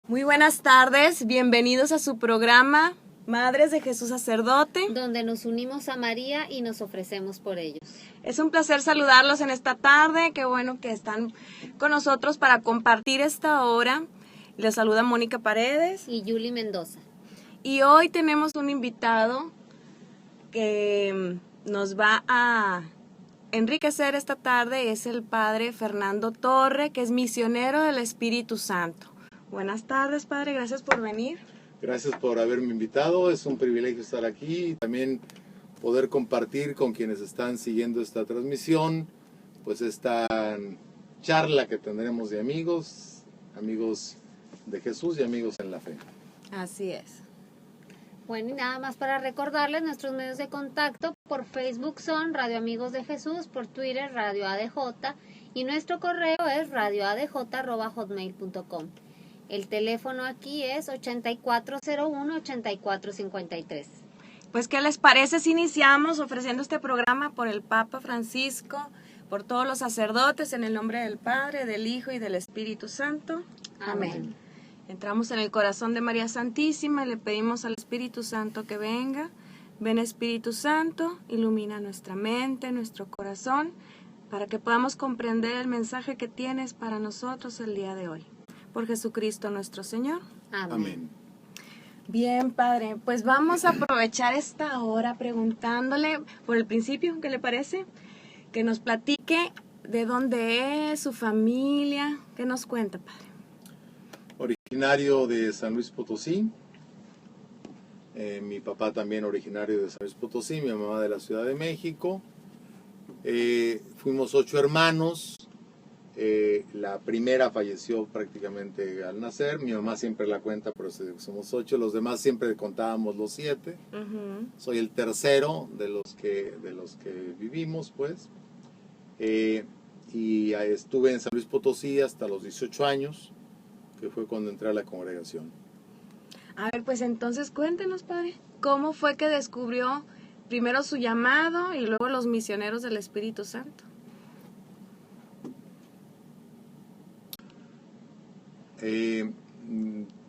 Muy buenas tardes, bienvenidos a su programa Madres de Jesús Sacerdote, donde nos unimos a María y nos ofrecemos por ellos. Es un placer saludarlos en esta tarde, qué bueno que están con nosotros para compartir esta hora. Les saluda Mónica Paredes y Yuli Mendoza. Y hoy tenemos un invitado que nos va a enriquecer esta tarde, es el Padre Fernando Torre, que es misionero del Espíritu Santo. Buenas tardes, Padre, gracias por venir. Gracias por haberme invitado, es un privilegio estar aquí y también poder compartir con quienes están siguiendo esta transmisión, pues esta charla que tendremos de amigos de Jesús y amigos en la fe. Así es. Bueno, y nada más para recordarles nuestros medios de contacto. Por Facebook son Radio Amigos de Jesús, por Twitter Radio ADJ y nuestro correo es radioadj@hotmail.com. El teléfono aquí es 8401-8453. Pues, ¿qué les parece si iniciamos ofreciendo este programa por el Papa Francisco, por todos los sacerdotes, en el nombre del Padre, del Hijo y del Espíritu Santo? Amén. Entramos en el corazón de María Santísima y le pedimos al Espíritu Santo que venga. Ven, Espíritu Santo, ilumina nuestra mente, nuestro corazón, para que podamos comprender el mensaje que tienes para nosotros el día de hoy. Por Jesucristo nuestro Señor. Amén. Bien, Padre, pues vamos a aprovechar esta hora preguntándole por el principio, ¿qué le parece? Que nos platique de dónde es, su familia, ¿qué nos cuenta, Padre? Originario de San Luis Potosí, mi papá también originario de San Luis Potosí, mi mamá de la Ciudad de México. Fuimos 8 hermanos. La primera falleció prácticamente al nacer. Mi mamá siempre la cuenta, pero somos 8. Los demás siempre contábamos los 7. Soy el tercero de los que vivimos, pues. Y estuve en San Luis Potosí hasta los 18 años, que fue cuando entré a la congregación. A ver, pues entonces cuéntenos, Padre, ¿cómo fue que descubrió primero su llamado y luego los misioneros del Espíritu Santo?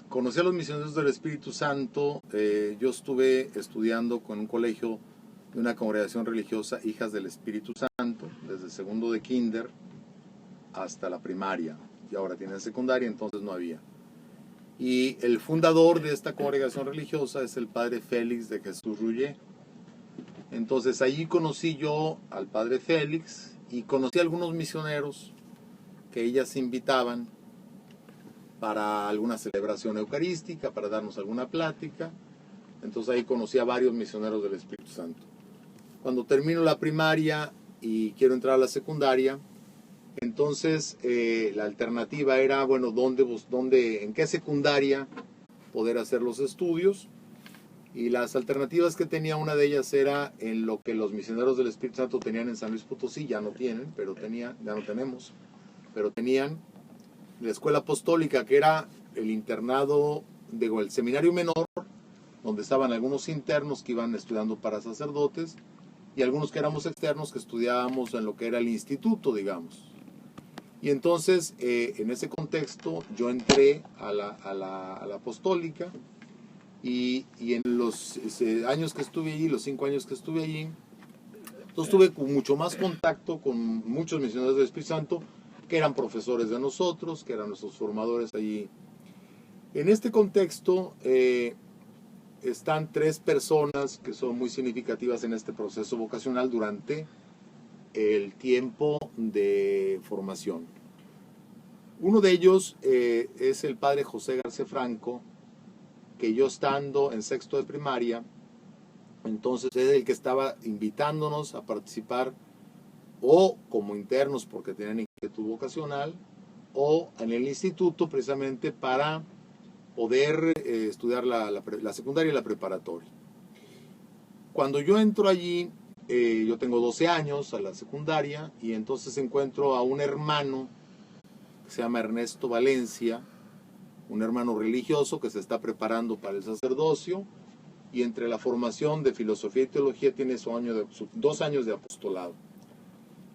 Conocí a los misioneros del Espíritu Santo. Yo estuve estudiando con un colegio de una congregación religiosa, Hijas del Espíritu Santo, desde segundo de kinder hasta la primaria, y ahora tienen secundaria, entonces no había. Y el fundador de esta congregación religiosa es el Padre Félix de Jesús Rullé. Entonces allí conocí yo al Padre Félix y conocí a algunos misioneros que ellas invitaban para alguna celebración eucarística, para darnos alguna plática. Entonces ahí conocí a varios misioneros del Espíritu Santo. Cuando termino la primaria y quiero entrar a la secundaria, entonces la alternativa era, bueno, en qué secundaria poder hacer los estudios. Y las alternativas que tenía, una de ellas era en lo que los misioneros del Espíritu Santo tenían en San Luis Potosí, ya no tienen, ya no tenemos, pero tenían la escuela apostólica, que era el internado, el seminario menor, donde estaban algunos internos que iban estudiando para sacerdotes y algunos que éramos externos que estudiábamos en lo que era el instituto, digamos. Y entonces, en ese contexto, yo entré a la apostólica y en los años que estuve allí, los 5 años que estuve allí, entonces tuve mucho más contacto con muchos misioneros del Espíritu Santo, que eran profesores de nosotros, que eran nuestros formadores allí. En este contexto están 3 personas que son muy significativas en este proceso vocacional durante el tiempo de formación. Uno de ellos es el Padre José García Franco, que yo estando en sexto de primaria, entonces es el que estaba invitándonos a participar o como internos porque tenían inquietud vocacional, o en el instituto precisamente para poder estudiar la secundaria y la preparatoria. Cuando yo entro allí, yo tengo 12 años a la secundaria, y entonces encuentro a un hermano que se llama Ernesto Valencia, un hermano religioso que se está preparando para el sacerdocio, y entre la formación de filosofía y teología tiene 2 años de apostolado.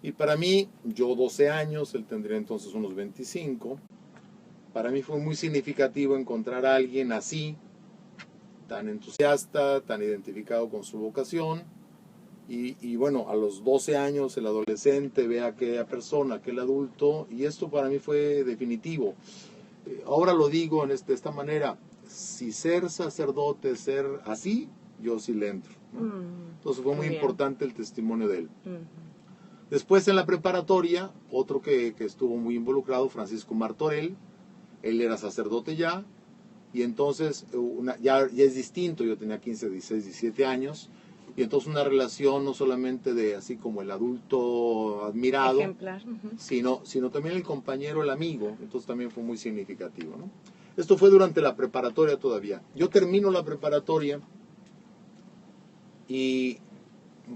Y para mí, yo 12 años, él tendría entonces unos 25, para mí fue muy significativo encontrar a alguien así, tan entusiasta, tan identificado con su vocación. Y bueno, a los 12 años el adolescente ve a aquella persona, aquel adulto, y esto para mí fue definitivo. Ahora lo digo de esta manera, si ser sacerdote, ser así, yo sí le entro, ¿no? Entonces fue muy importante el testimonio de él. Después en la preparatoria, otro que estuvo muy involucrado, Francisco Martorell, él era sacerdote ya, y entonces ya es distinto, yo tenía 15, 16, 17 años, y entonces una relación no solamente de así como el adulto admirado, ejemplar, sino también el compañero, el amigo, entonces también fue muy significativo, ¿no? Esto fue durante la preparatoria todavía. Yo termino la preparatoria y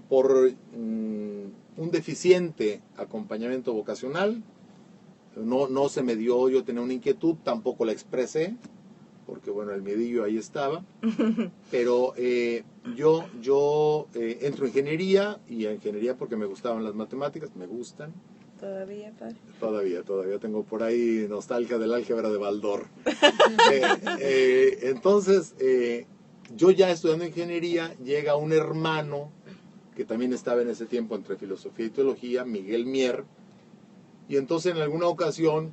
por un deficiente acompañamiento vocacional, no se me dio, yo tenía una inquietud, tampoco la expresé, porque bueno, el miedillo ahí estaba, pero yo entro en ingeniería, y a ingeniería porque me gustaban las matemáticas, me gustan. Todavía, padre. Todavía tengo por ahí nostalgia del álgebra de Baldor. Entonces, yo ya estudiando ingeniería, llega un hermano que también estaba en ese tiempo entre filosofía y teología, Miguel Mier, y entonces en alguna ocasión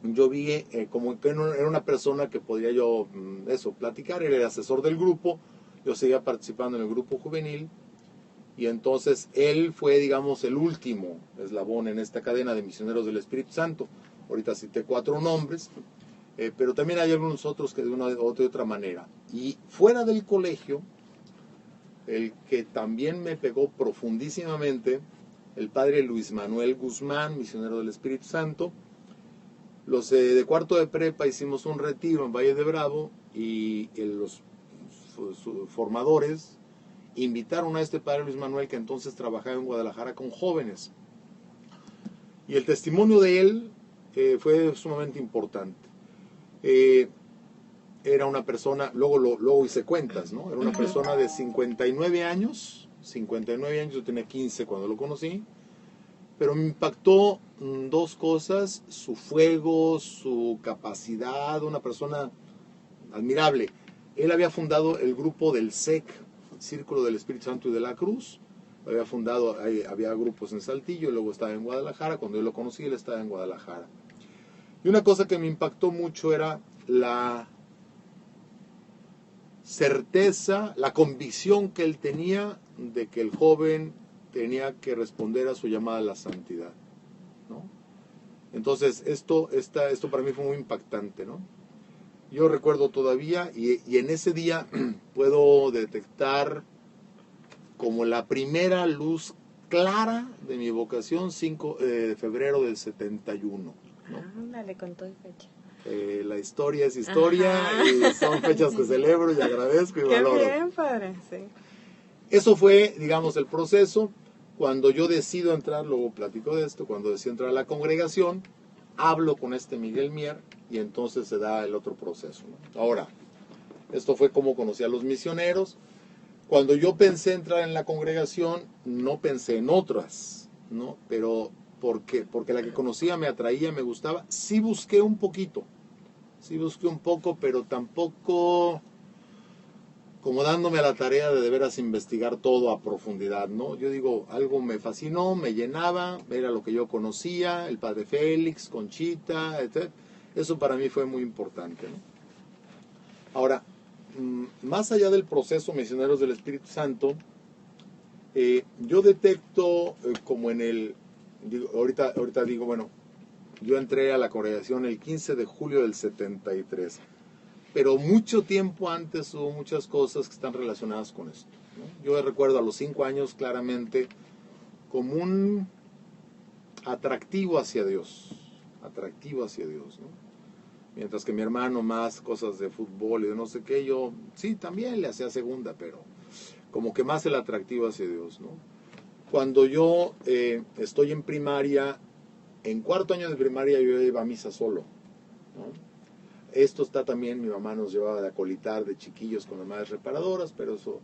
yo vi como que era una persona que podría yo platicar, era el asesor del grupo, yo seguía participando en el grupo juvenil, y entonces él fue, digamos, el último eslabón en esta cadena de misioneros del Espíritu Santo. Ahorita cité 4 nombres, pero también hay algunos otros que de una u otra manera. Y fuera del colegio, el que también me pegó profundísimamente, el padre Luis Manuel Guzmán, misionero del Espíritu Santo. Los de cuarto de prepa hicimos un retiro en Valle de Bravo y los formadores invitaron a este padre Luis Manuel, que entonces trabajaba en Guadalajara con jóvenes. Y el testimonio de él fue sumamente importante. Era una persona, luego hice cuentas, ¿no? Era una persona de 59 años, yo tenía 15 cuando lo conocí, pero me impactó 2 cosas: su fuego, su capacidad, una persona admirable. Él había fundado el grupo del SEC, Círculo del Espíritu Santo y de la Cruz. Había fundado, había grupos en Saltillo, luego estaba en Guadalajara. Cuando yo lo conocí, él estaba en Guadalajara. Y una cosa que me impactó mucho era la certeza, la convicción que él tenía de que el joven tenía que responder a su llamada a la santidad, ¿no? Entonces, esto para mí fue muy impactante, ¿no? Yo recuerdo todavía, y en ese día puedo detectar como la primera luz clara de mi vocación, 5 de febrero del 71, ¿no? Ándale, con todo y fecha. La historia es historia. Ajá. Y son fechas que celebro y agradezco y valoro. Qué bien, padre, sí. Eso fue, digamos, el proceso. Cuando yo decido entrar, luego platico de esto, cuando decido entrar a la congregación, hablo con este Miguel Mier y entonces se da el otro proceso, ¿no? Ahora, esto fue como conocí a los misioneros. Cuando yo pensé entrar en la congregación, no pensé en otras, ¿no? Pero porque la que conocía me atraía, me gustaba. Sí busqué un poco, pero tampoco como dándome a la tarea de veras investigar todo a profundidad, ¿no? Yo digo, algo me fascinó, me llenaba, era lo que yo conocía, el padre Félix, Conchita, etc. Eso para mí fue muy importante, ¿no? Ahora, más allá del proceso Misioneros del Espíritu Santo, yo detecto como en el, ahorita digo, bueno, yo entré a la congregación el 15 de julio del 73, pero mucho tiempo antes hubo muchas cosas que están relacionadas con esto, ¿no? Yo recuerdo a los 5 años claramente como un atractivo hacia Dios, ¿no? Mientras que mi hermano más cosas de fútbol y de no sé qué, yo sí también le hacía segunda, pero como que más el atractivo hacia Dios, ¿no? Cuando yo estoy en primaria, en 4º año de primaria yo iba a misa solo, ¿no? Esto está también, mi mamá nos llevaba de acolitar de chiquillos con las madres reparadoras, pero eso,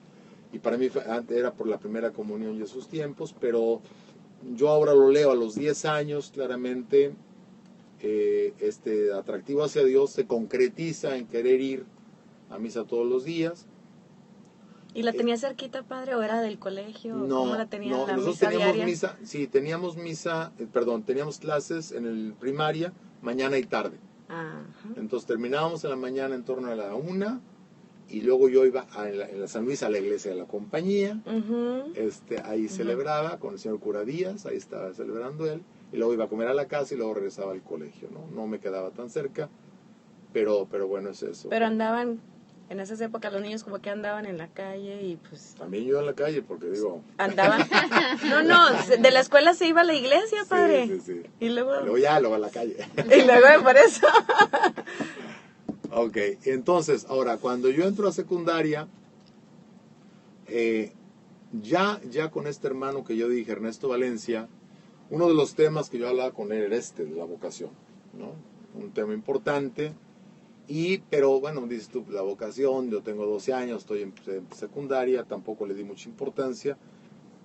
y para mí era por la primera comunión y esos tiempos, pero yo ahora lo leo a los 10 años claramente. este atractivo hacia Dios se concretiza en querer ir a misa todos los días. ¿Y la tenía cerquita, padre, o era del colegio? No, ¿Cómo la tenía no, la nosotros misa teníamos diaria? misa, sí, teníamos clases en el primaria, mañana y tarde. Ajá. Entonces terminábamos en la mañana en torno a la 1, y luego yo iba en la San Luis a la iglesia de la compañía, Ujú. ahí celebraba con el señor cura Díaz, ahí estaba celebrando él, y luego iba a comer a la casa y luego regresaba al colegio, ¿no? No me quedaba tan cerca, pero bueno, es eso. Pero andaban, en esas épocas los niños como que andaban en la calle y pues También yo en la calle, porque digo... andaban. No, de la escuela se iba a la iglesia, padre. Sí. Y luego Luego a la calle. y luego por eso. Ok, entonces, ahora, cuando yo entro a secundaria, ya con este hermano que yo dije, Ernesto Valencia, uno de los temas que yo hablaba con él era de la vocación, ¿no? Un tema importante, pero bueno, dices tú, la vocación, yo tengo 12 años, estoy en secundaria, tampoco le di mucha importancia,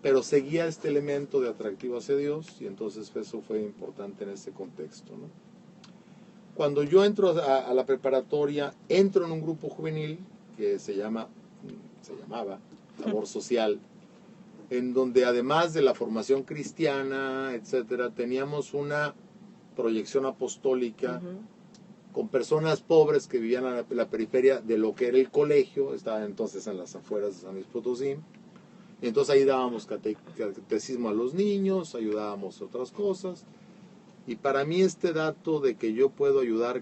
pero seguía este elemento de atractivo hacia Dios, y entonces eso fue importante en ese contexto, ¿no? Cuando yo entro a la preparatoria, entro en un grupo juvenil que se llamaba Labor Social, en donde además de la formación cristiana, etcétera, teníamos una proyección apostólica con personas pobres que vivían en la periferia de lo que era el colegio, estaba entonces en las afueras de San Luis Potosí, y entonces ahí dábamos catecismo a los niños, ayudábamos a otras cosas. Y para mí este dato de que yo puedo ayudar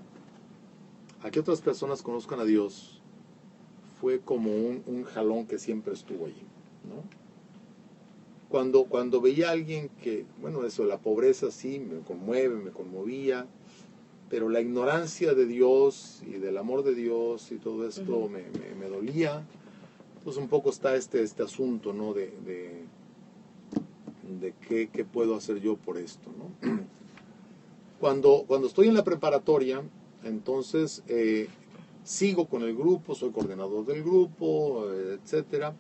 a que otras personas conozcan a Dios fue como un jalón que siempre estuvo allí, ¿no? Cuando veía a alguien que, bueno, eso, la pobreza sí me conmueve, me conmovía, pero la ignorancia de Dios y del amor de Dios y todo esto me dolía. Pues un poco está este asunto, ¿no? De qué puedo hacer yo por esto, ¿no? Cuando estoy en la preparatoria, entonces sigo con el grupo, soy coordinador del grupo, etcétera,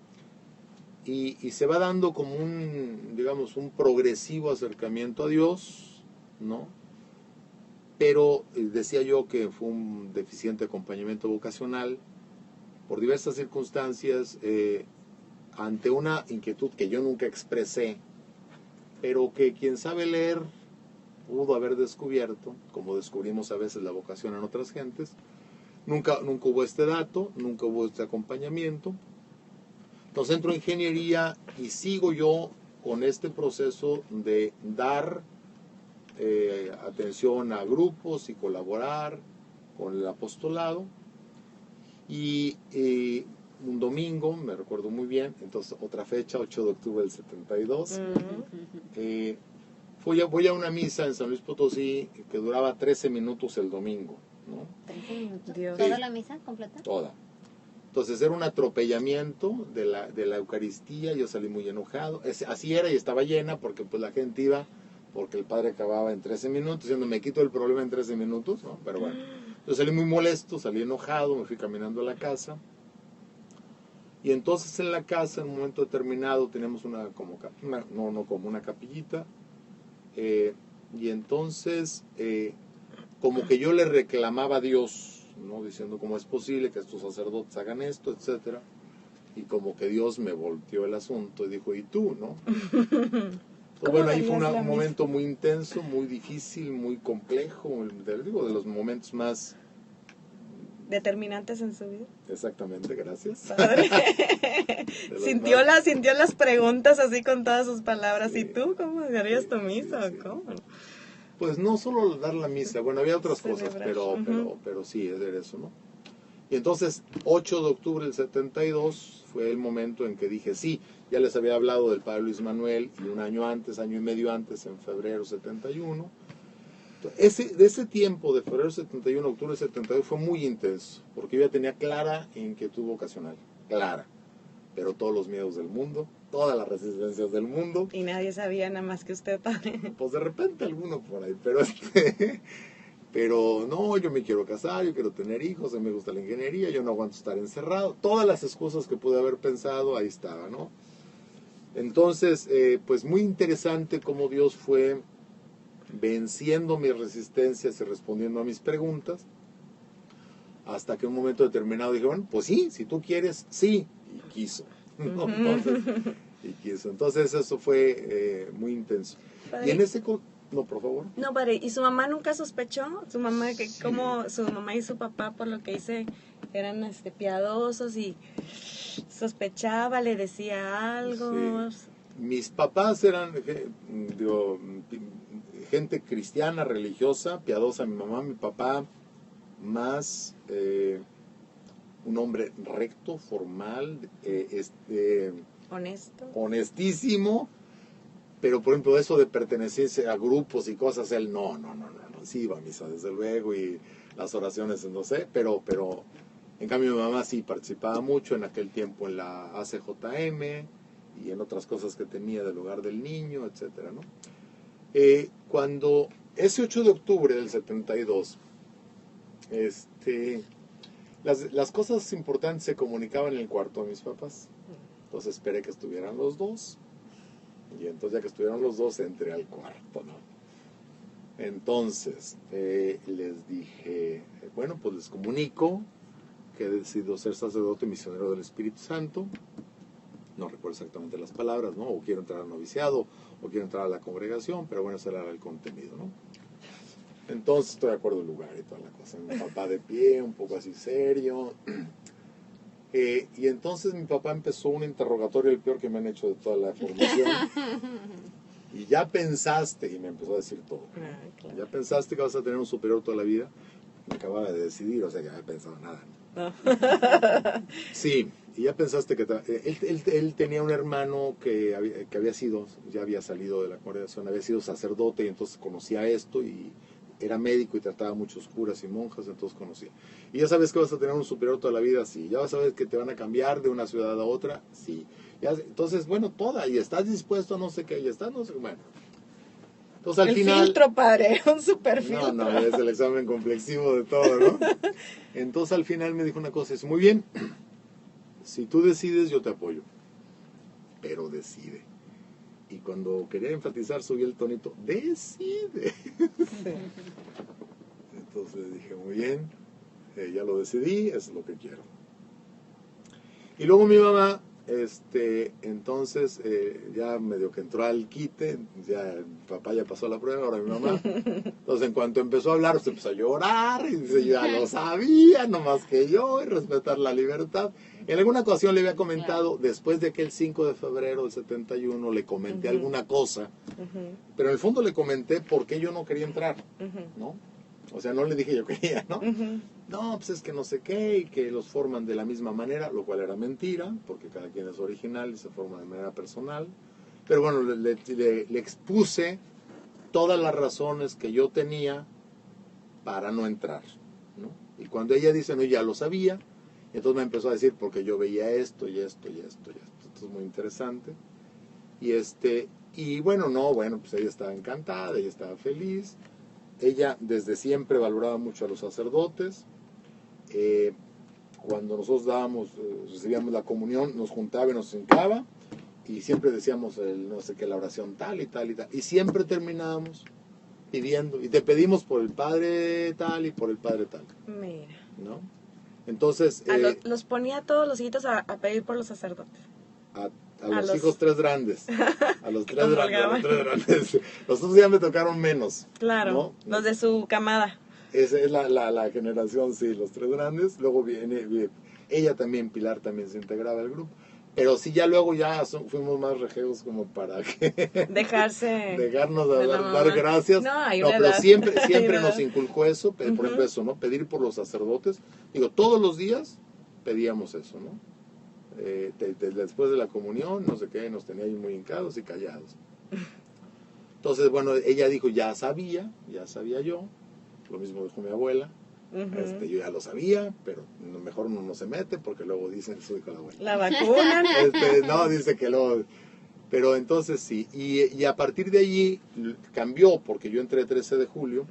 y se va dando como un progresivo acercamiento a Dios, ¿no? Pero decía yo que fue un deficiente acompañamiento vocacional por diversas circunstancias, ante una inquietud que yo nunca expresé, pero que quien sabe leer pudo haber descubierto, como descubrimos a veces la vocación en otras gentes. Nunca hubo este dato, nunca hubo este acompañamiento. Entonces entro en ingeniería y sigo yo con este proceso de dar atención a grupos y colaborar con el apostolado. Y un domingo, me recuerdo muy bien, entonces otra fecha, 8 de octubre del 72, voy a una misa en San Luis Potosí que duraba 13 minutos el domingo, ¿no? 13 minutos. Dios. ¿Toda la misa completa? Toda. Entonces era un atropellamiento de la Eucaristía, yo salí muy enojado, así era y estaba llena porque pues la gente iba, porque el padre acababa en 13 minutos, diciendo me quito el problema en 13 minutos, ¿no? Pero bueno, yo salí muy molesto, salí enojado, me fui caminando a la casa. Y entonces en la casa, en un momento determinado, teníamos como una capillita, y entonces como que yo le reclamaba a Dios, ¿no? Diciendo cómo es posible que estos sacerdotes hagan esto, etcétera, y como que Dios me volteó el asunto y dijo, ¿y tú, no? Pues bueno, ahí fue un momento muy intenso, muy difícil, muy complejo, de los momentos más... Determinantes en su vida. Exactamente, gracias. Padre. sintió las preguntas así con todas sus palabras. ¿Y tú cómo harías tu misa? Sí. ¿Cómo? Pues no solo dar la misa, bueno, había otras cosas, Celebrar. pero sí, es de eso, ¿no? Y entonces, 8 de octubre del 72 fue el momento en que dije, sí, ya les había hablado del padre Luis Manuel, y un año y medio antes, en febrero 71. De ese tiempo, de febrero 71 a octubre 72, fue muy intenso, porque yo ya tenía clara inquietud vocacional, clara, pero todos los miedos del mundo, todas las resistencias del mundo. Y nadie sabía nada más que usted, padre. Pues de repente alguno por ahí, pero no, yo me quiero casar, yo quiero tener hijos, a mí me gusta la ingeniería, yo no aguanto estar encerrado. Todas las excusas que pude haber pensado, ahí estaba, ¿no? Entonces, pues muy interesante cómo Dios fue venciendo mis resistencias y respondiendo a mis preguntas, hasta que en un momento determinado dije, bueno, pues sí, si tú quieres, sí, y quiso. ¿No? Entonces eso fue muy intenso. Padre. Y en ese... No, por favor. No, padre, ¿y su mamá nunca sospechó? Su mamá, que Sí. como su mamá y su papá, por lo que hice, eran piadosos y sospechaba, le decía algo. Sí. Mis papás eran gente cristiana, religiosa, piadosa. Mi mamá, mi papá, más un hombre recto, formal, Honesto. honestísimo. Pero, por ejemplo, eso de pertenecerse a grupos y cosas, él no, sí iba a misa, desde luego, y las oraciones, no sé, pero en cambio mi mamá sí participaba mucho en aquel tiempo en la ACJM y en otras cosas que tenía del Hogar del Niño, etcétera, ¿no? Cuando, ese 8 de octubre del 72, las cosas importantes se comunicaban en el cuarto de mis papás. Entonces esperé que estuvieran los dos. Y entonces ya que estuvieron los dos, entré al cuarto, ¿no? Entonces, les dije, bueno, pues les comunico que he decidido ser sacerdote misionero del Espíritu Santo. No recuerdo exactamente las palabras, ¿no? O quiero entrar al noviciado, o quiero entrar a la congregación, pero bueno, ese era el contenido, ¿no? Entonces estoy de acuerdo el lugar y toda la cosa. Mi papá de pie, un poco así serio. Y entonces mi papá empezó un interrogatorio, el peor que me han hecho de toda la formación. Y ya pensaste, y me empezó a decir todo. Claro. Ya pensaste que vas a tener un superior toda la vida. Me acababa de decidir, o sea, ya no he pensado nada. No. Sí, y ya pensaste que... Él tenía un hermano que había sido, ya había salido de la congregación, había sido sacerdote y entonces conocía esto y era médico y trataba a muchos curas y monjas, entonces conocía. Y ya sabes que vas a tener un superior toda la vida, sí. Ya vas a ver que te van a cambiar de una ciudad a otra, sí. Entonces, bueno, y estás dispuesto a no sé qué, y estás no sé, bueno. Entonces al el final... filtro, padre, un super filtro. No, es el examen complexivo de todo, ¿no? Entonces al final me dijo una cosa, es muy bien, si tú decides yo te apoyo, pero decide. Y cuando quería enfatizar subí el tonito, decide. Sí. Entonces dije, muy bien, ya lo decidí, es lo que quiero. Y luego mi mamá, entonces ya medio que entró al quite, ya el papá ya pasó la prueba, ahora mi mamá. Entonces en cuanto empezó a hablar, se empezó a llorar, y dice, ya lo sabía, no más que yo, y respetar la libertad. En alguna ocasión le había comentado, después de que el 5 de febrero del 71 le comenté alguna cosa, pero en el fondo le comenté por qué yo no quería entrar, ¿no? O sea, no le dije yo quería, ¿no? No, pues es que no sé qué, y que los forman de la misma manera, lo cual era mentira, porque cada quien es original y se forma de manera personal. Pero bueno, le expuse todas las razones que yo tenía para no entrar, ¿no? Y cuando ella dice, no, ya lo sabía, entonces me empezó a decir, porque yo veía esto y esto y esto y esto. Esto es muy interesante. Y bueno, pues ella estaba encantada, ella estaba feliz. Ella desde siempre valoraba mucho a los sacerdotes. Cuando nosotros recibíamos la comunión, nos juntaba y nos hincaba y siempre decíamos no sé qué, la oración tal y tal y tal. Y siempre terminábamos pidiendo, y te pedimos por el padre tal y por el padre tal. Mira. ¿No? Entonces... los ponía a todos los hijitos a pedir por los sacerdotes. A los hijos tres grandes. A los tres grandes. Los otros ya me tocaron menos. Claro, ¿no? los de su camada. Esa es la generación, sí, los tres grandes. Luego viene ella también, Pilar también se integraba al grupo. Pero sí, ya luego fuimos más rejeos como para que... dejarnos dar gracias. No, pero siempre nos inculcó eso, por ejemplo eso, ¿no? Pedir por los sacerdotes. Digo, todos los días pedíamos eso, ¿no? Después de la comunión, no sé qué, nos tenía ahí muy hincados y callados. Entonces, bueno, ella dijo, ya sabía yo, lo mismo dijo mi abuela, yo ya lo sabía, pero mejor uno no se mete porque luego dicen, su hijo la abuela. La vacuna. No, dice que luego... Pero entonces sí, y a partir de allí cambió, porque yo entré el 13 de julio,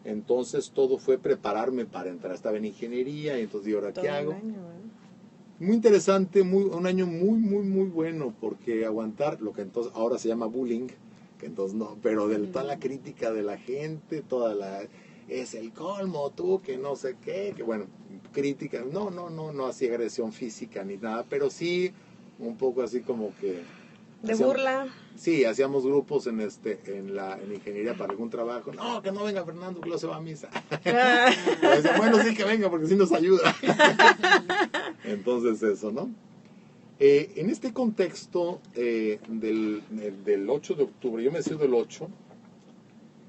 entonces todo fue prepararme para entrar, estaba en ingeniería, y entonces, ¿y ahora qué hago? Muy interesante, un año muy bueno, porque aguantar lo que entonces ahora se llama bullying, que entonces no, pero de toda la crítica de la gente, es el colmo, tú, que no sé qué, que bueno, crítica, no así agresión física ni nada, pero sí un poco así como que de burla. Sí, hacíamos grupos en ingeniería para algún trabajo. No, que no venga Fernando, que no se va a misa. Bueno, sí que venga, porque sí nos ayuda. Entonces eso, ¿no? En este contexto del 8 de octubre, yo me decido el 8,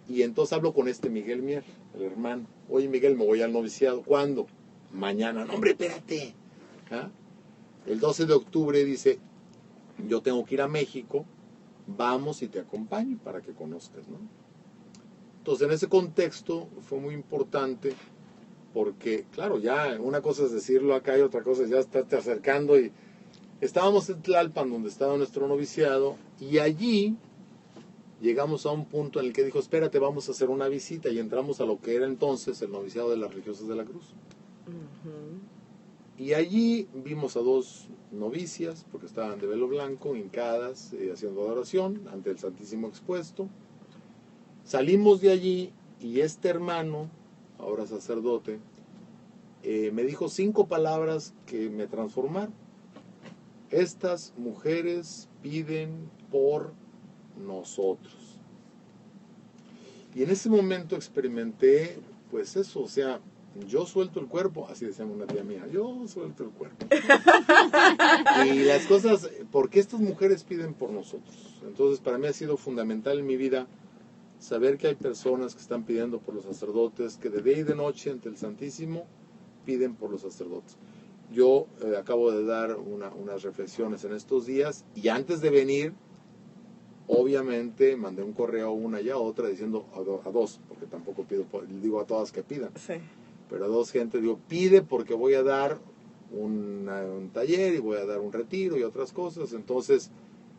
y entonces hablo con Miguel Mier, el hermano. Oye, Miguel, me voy al noviciado. ¿Cuándo? Mañana. No, hombre, espérate. ¿Ah? El 12 de octubre dice, yo tengo que ir a México, vamos y te acompaño para que conozcas, ¿no? Entonces, en ese contexto fue muy importante porque, claro, ya una cosa es decirlo acá y otra cosa es ya estarte acercando. Y estábamos en Tlalpan, donde estaba nuestro noviciado, y allí llegamos a un punto en el que dijo, espérate, vamos a hacer una visita, y entramos a lo que era entonces el noviciado de las Religiosas de la Cruz. Y allí vimos a 2 novicias, porque estaban de velo blanco, hincadas, haciendo adoración ante el Santísimo expuesto. Salimos de allí y este hermano, ahora sacerdote, me dijo 5 palabras que me transformaron. Estas mujeres piden por nosotros. Y en ese momento experimenté, pues eso, o sea, yo suelto el cuerpo, así decía una tía mía, yo suelto el cuerpo. Y las cosas, porque estas mujeres piden por nosotros. Entonces, para mí ha sido fundamental en mi vida saber que hay personas que están pidiendo por los sacerdotes, que de día y de noche ante el Santísimo piden por los sacerdotes. Yo acabo de dar unas reflexiones en estos días, y antes de venir, obviamente mandé un correo a una y a otra diciendo a 2, porque tampoco digo a todas que pidan. Sí. Pero a 2 gente digo, pide porque voy a dar un taller y voy a dar un retiro y otras cosas. Entonces,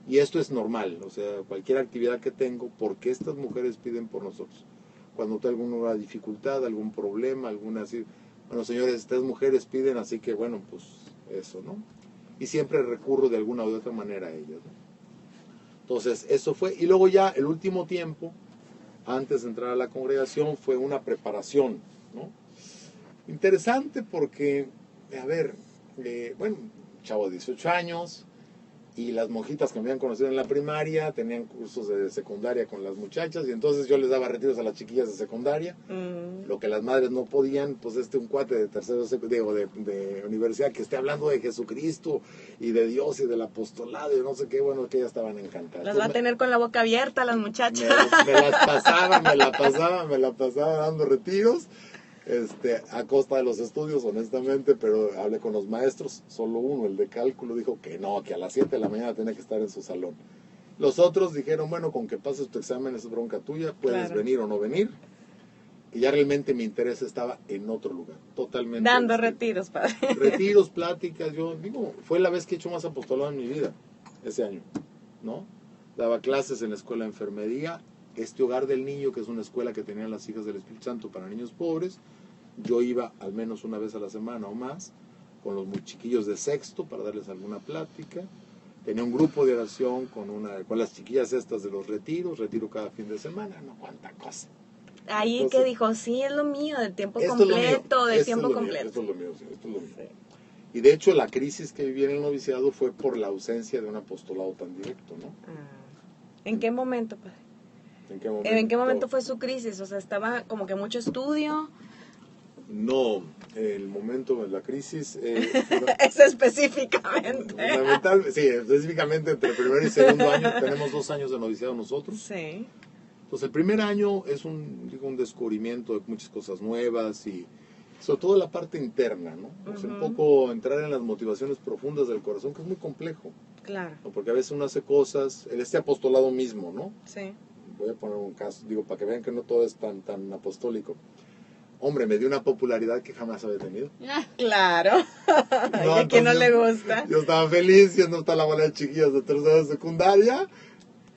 y esto es normal, o sea, cualquier actividad que tengo, porque estas mujeres piden por nosotros. Cuando tengo alguna dificultad, algún problema, alguna así, bueno, señores, estas mujeres piden, así que bueno, pues eso, ¿no? Y siempre recurro de alguna u otra manera a ellas, ¿no? Entonces, eso fue, y luego ya el último tiempo, antes de entrar a la congregación, fue una preparación, ¿no? Interesante porque, a ver, bueno, chavo de 18 años, y las monjitas que me habían conocido en la primaria tenían cursos de secundaria con las muchachas, y entonces yo les daba retiros a las chiquillas de secundaria, lo que las madres no podían. Pues un cuate de tercero de universidad que esté hablando de Jesucristo y de Dios y del apostolado y no sé qué, bueno, que ellas estaban encantadas. Las va a tener con la boca abierta las muchachas. Me la pasaba dando retiros, a costa de los estudios, honestamente, pero hablé con los maestros. Solo uno, el de cálculo, dijo que no, que a las 7 de la mañana tenía que estar en su salón. Los otros dijeron, bueno, con que pases tu examen es bronca tuya, puedes venir o no venir. Y ya realmente mi interés estaba en otro lugar, totalmente. Dando retiros, padre. Retiros, pláticas, yo digo, fue la vez que he hecho más apostolado en mi vida, ese año, ¿no? Daba clases en la escuela de enfermería. Hogar del Niño, que es una escuela que tenían las Hijas del Espíritu Santo para niños pobres, yo iba al menos una vez a la semana o más con los muy chiquillos de sexto para darles alguna plática. Tenía un grupo de oración con las chiquillas estas de los retiro cada fin de semana, no cuánta cosa. Ahí entonces, que dijo, sí, es lo mío, de tiempo completo, de tiempo completo. Esto es lo mío. Sí. Y de hecho la crisis que viví en el noviciado fue por la ausencia de un apostolado tan directo, ¿no? ¿En qué momento, padre? ¿En qué momento fue su crisis? O sea, ¿estaba como que mucho estudio? No, el momento de la crisis... Eso específicamente. Sí, específicamente entre el primer y segundo año. Tenemos 2 años de noviciado nosotros. Sí. Entonces el primer año es un descubrimiento de muchas cosas nuevas y sobre todo la parte interna, ¿no? O sea, un poco entrar en las motivaciones profundas del corazón, que es muy complejo. Claro. ¿No? Porque a veces uno hace cosas, en apostolado mismo, ¿no? Sí. Voy a poner un caso, para que vean que no todo es tan apostólico. Hombre, me dio una popularidad que jamás había tenido. Claro. No, ¿a quién no le gusta? Yo estaba feliz yendo hasta la bola de chiquillas de tercera de secundaria.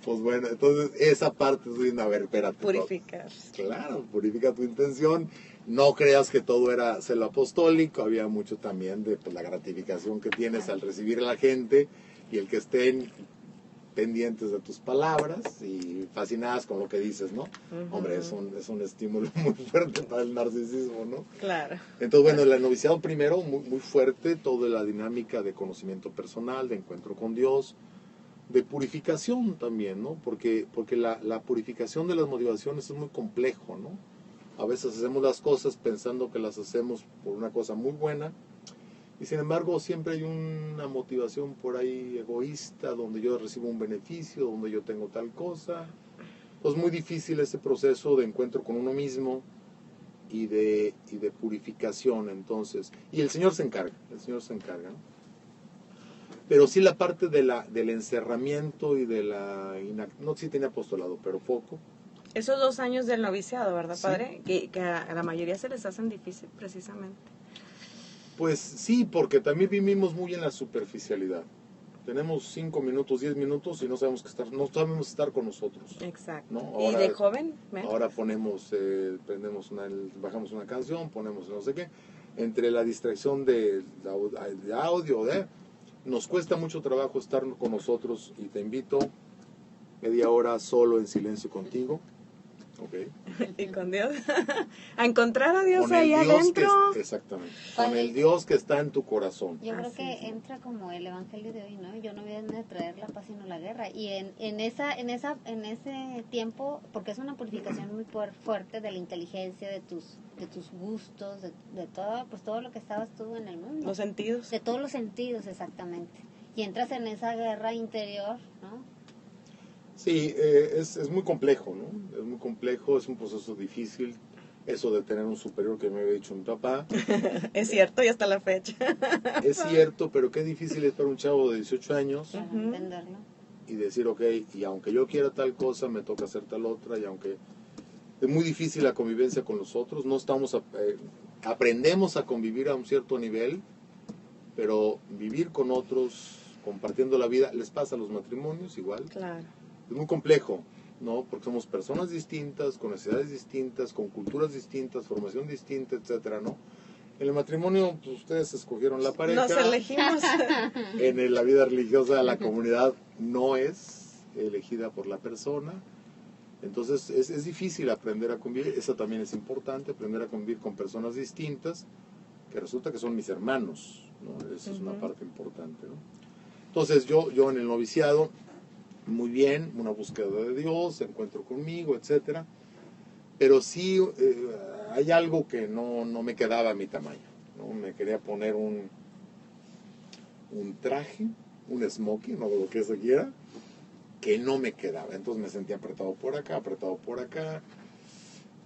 Pues bueno, entonces esa parte estoy diciendo, a ver, espérate. Purificar. Claro, purifica tu intención. No creas que todo era celo apostólico. Había mucho también de la gratificación que tienes al recibir a la gente y el que estén pendientes de tus palabras y fascinadas con lo que dices, ¿no? Hombre, es un estímulo muy fuerte para el narcisismo, ¿no? Claro. Entonces, bueno, el noviciado primero, muy fuerte, toda la dinámica de conocimiento personal, de encuentro con Dios, de purificación también, ¿no? Porque la purificación de las motivaciones es muy complejo, ¿no? A veces hacemos las cosas pensando que las hacemos por una cosa muy buena, y sin embargo siempre hay una motivación por ahí egoísta, donde yo recibo un beneficio, donde yo tengo tal cosa. Entonces muy difícil ese proceso de encuentro con uno mismo y de purificación, entonces. Y el Señor se encarga, ¿no? Pero sí la parte del encerramiento y de no, sí tenía apostolado, pero poco. Esos 2 años del noviciado, ¿verdad, Sí. padre? Que a la mayoría se les hacen difícil, precisamente. Pues sí, porque también vivimos muy en la superficialidad. Tenemos 5 minutos, 10 minutos y no sabemos estar con nosotros. Exacto. ¿No? ¿Y Ahora, de joven? Ahora bajamos una canción, ponemos no sé qué. Entre la distracción de audio, nos cuesta mucho trabajo estar con nosotros, y te invito media hora solo en silencio contigo. Okay. Y con Dios. A encontrar a Dios Con ahí el Dios adentro. Exactamente. Con el Dios que está en tu corazón. Yo creo Así que es. entra como el evangelio de hoy, ¿no? Yo no vine a traer la paz sino la guerra. Y en ese tiempo, porque es una purificación muy fuerte de la inteligencia, de tus gustos, de todo, pues todo lo que estabas tú en el mundo. Los sentidos. De todos los sentidos, exactamente. Y entras en esa guerra interior, ¿no? Sí, es muy complejo, ¿no? Es muy complejo, es un proceso difícil. Eso de tener un superior, que me había dicho mi papá. Es cierto, y hasta la fecha. Es cierto, pero qué difícil es para un chavo de 18 años Para entenderlo. y decir, ok, y aunque yo quiera tal cosa, me toca hacer tal otra, y aunque es muy difícil la convivencia con los otros, aprendemos a convivir a un cierto nivel, pero vivir con otros, compartiendo la vida, les pasa a los matrimonios igual. Claro. Es muy complejo, ¿no? Porque somos personas distintas, con necesidades distintas, con culturas distintas, formación distinta, etcétera, ¿no? En el matrimonio, pues ustedes escogieron la pareja. Nos elegimos. En la vida religiosa, la comunidad no es elegida por la persona. Entonces, es difícil aprender a convivir. Eso también es importante, aprender a convivir con personas distintas, que resulta que son mis hermanos, ¿no? Esa es una parte importante, ¿no? Entonces, yo en el noviciado, muy bien, una búsqueda de Dios, encuentro conmigo, etcétera, pero sí hay algo que no me quedaba a mi tamaño, ¿no? Me quería poner un traje, un smoking, o lo que se quiera, que no me quedaba. Entonces me sentía apretado por acá,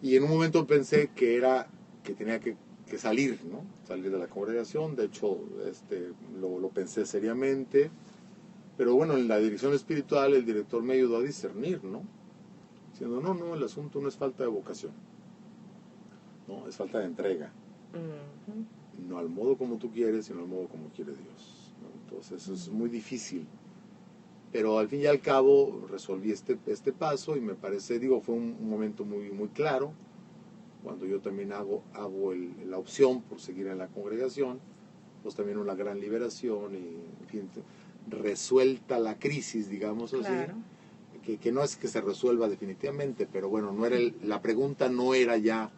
y en un momento pensé que tenía que salir, ¿no? Salir de la congregación. De hecho, lo pensé seriamente. Pero bueno, en la dirección espiritual el director me ayudó a discernir, ¿no? Diciendo, no, el asunto no es falta de vocación, no, es falta de entrega. No al modo como tú quieres, sino al modo como quiere Dios, ¿no? Entonces eso es muy difícil. Pero al fin y al cabo resolví este paso, y me parece, fue un momento muy, muy claro, cuando yo también hago la opción por seguir en la congregación, pues también una gran liberación, y en fin, resuelta la crisis, digamos así, Claro. que no es que se resuelva definitivamente, pero bueno, la pregunta no era ya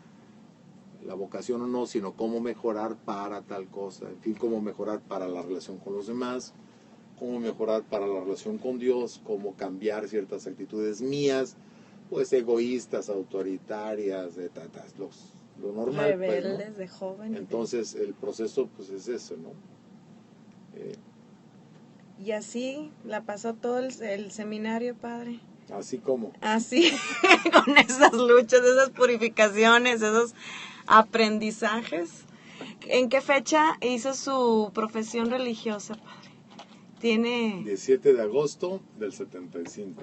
la vocación o no, sino cómo mejorar para tal cosa, en fin, cómo mejorar para la relación con los demás, cómo mejorar para la relación con Dios, cómo cambiar ciertas actitudes mías, pues egoístas, autoritarias, lo normal. Rebeldes, pues, ¿no? de joven. Entonces el proceso pues es eso, ¿no? Y así la pasó todo el seminario, padre. Así como. Así, con esas luchas, esas purificaciones, esos aprendizajes. ¿En qué fecha hizo su profesión religiosa, padre? Tiene... 17 de agosto del 75,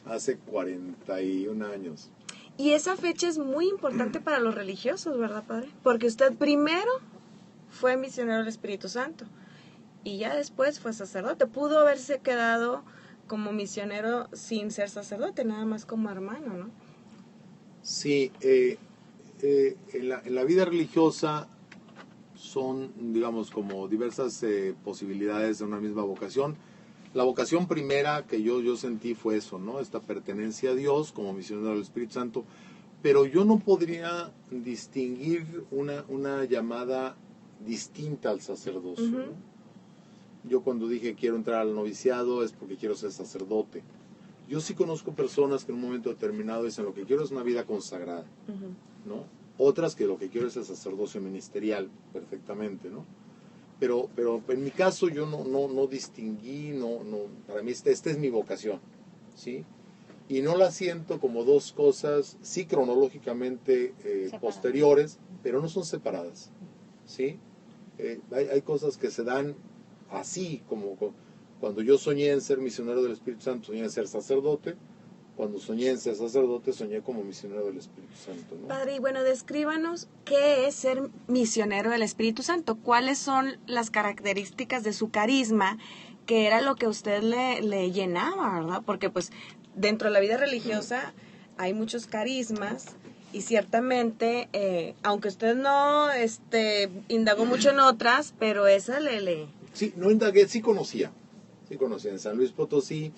hace 41 años. Y esa fecha es muy importante para los religiosos, ¿verdad, padre? Porque usted primero fue misionero del Espíritu Santo y ya después fue sacerdote. Pudo haberse quedado como misionero sin ser sacerdote, nada más como hermano, ¿no? Sí, en la vida religiosa son, digamos, como diversas posibilidades de una misma vocación. La vocación primera que yo sentí fue eso, ¿no? Esta pertenencia a Dios como misionero del Espíritu Santo, pero yo no podría distinguir una llamada distinta al sacerdocio, ¿no? Yo cuando dije quiero entrar al noviciado es porque quiero ser sacerdote. Yo sí conozco personas que en un momento determinado dicen lo que quiero es una vida consagrada, ¿no? Otras que lo que quiero es el sacerdocio ministerial, perfectamente, ¿no? Pero en mi caso yo no distinguí, para mí esta es mi vocación, ¿sí? Y no la siento como dos cosas, sí cronológicamente posteriores, pero no son separadas, ¿sí? Hay cosas que se dan así, como cuando yo soñé en ser misionero del Espíritu Santo, soñé en ser sacerdote. Cuando soñé en ser sacerdote, soñé como misionero del Espíritu Santo, ¿no? Padre, y bueno, descríbanos qué es ser misionero del Espíritu Santo. ¿Cuáles son las características de su carisma, que era lo que a usted le llenaba, ¿verdad? Porque pues dentro de la vida religiosa hay muchos carismas y ciertamente, aunque usted no indagó mucho en otras, pero esa le... Sí, no indagué, sí conocía. En San Luis Potosí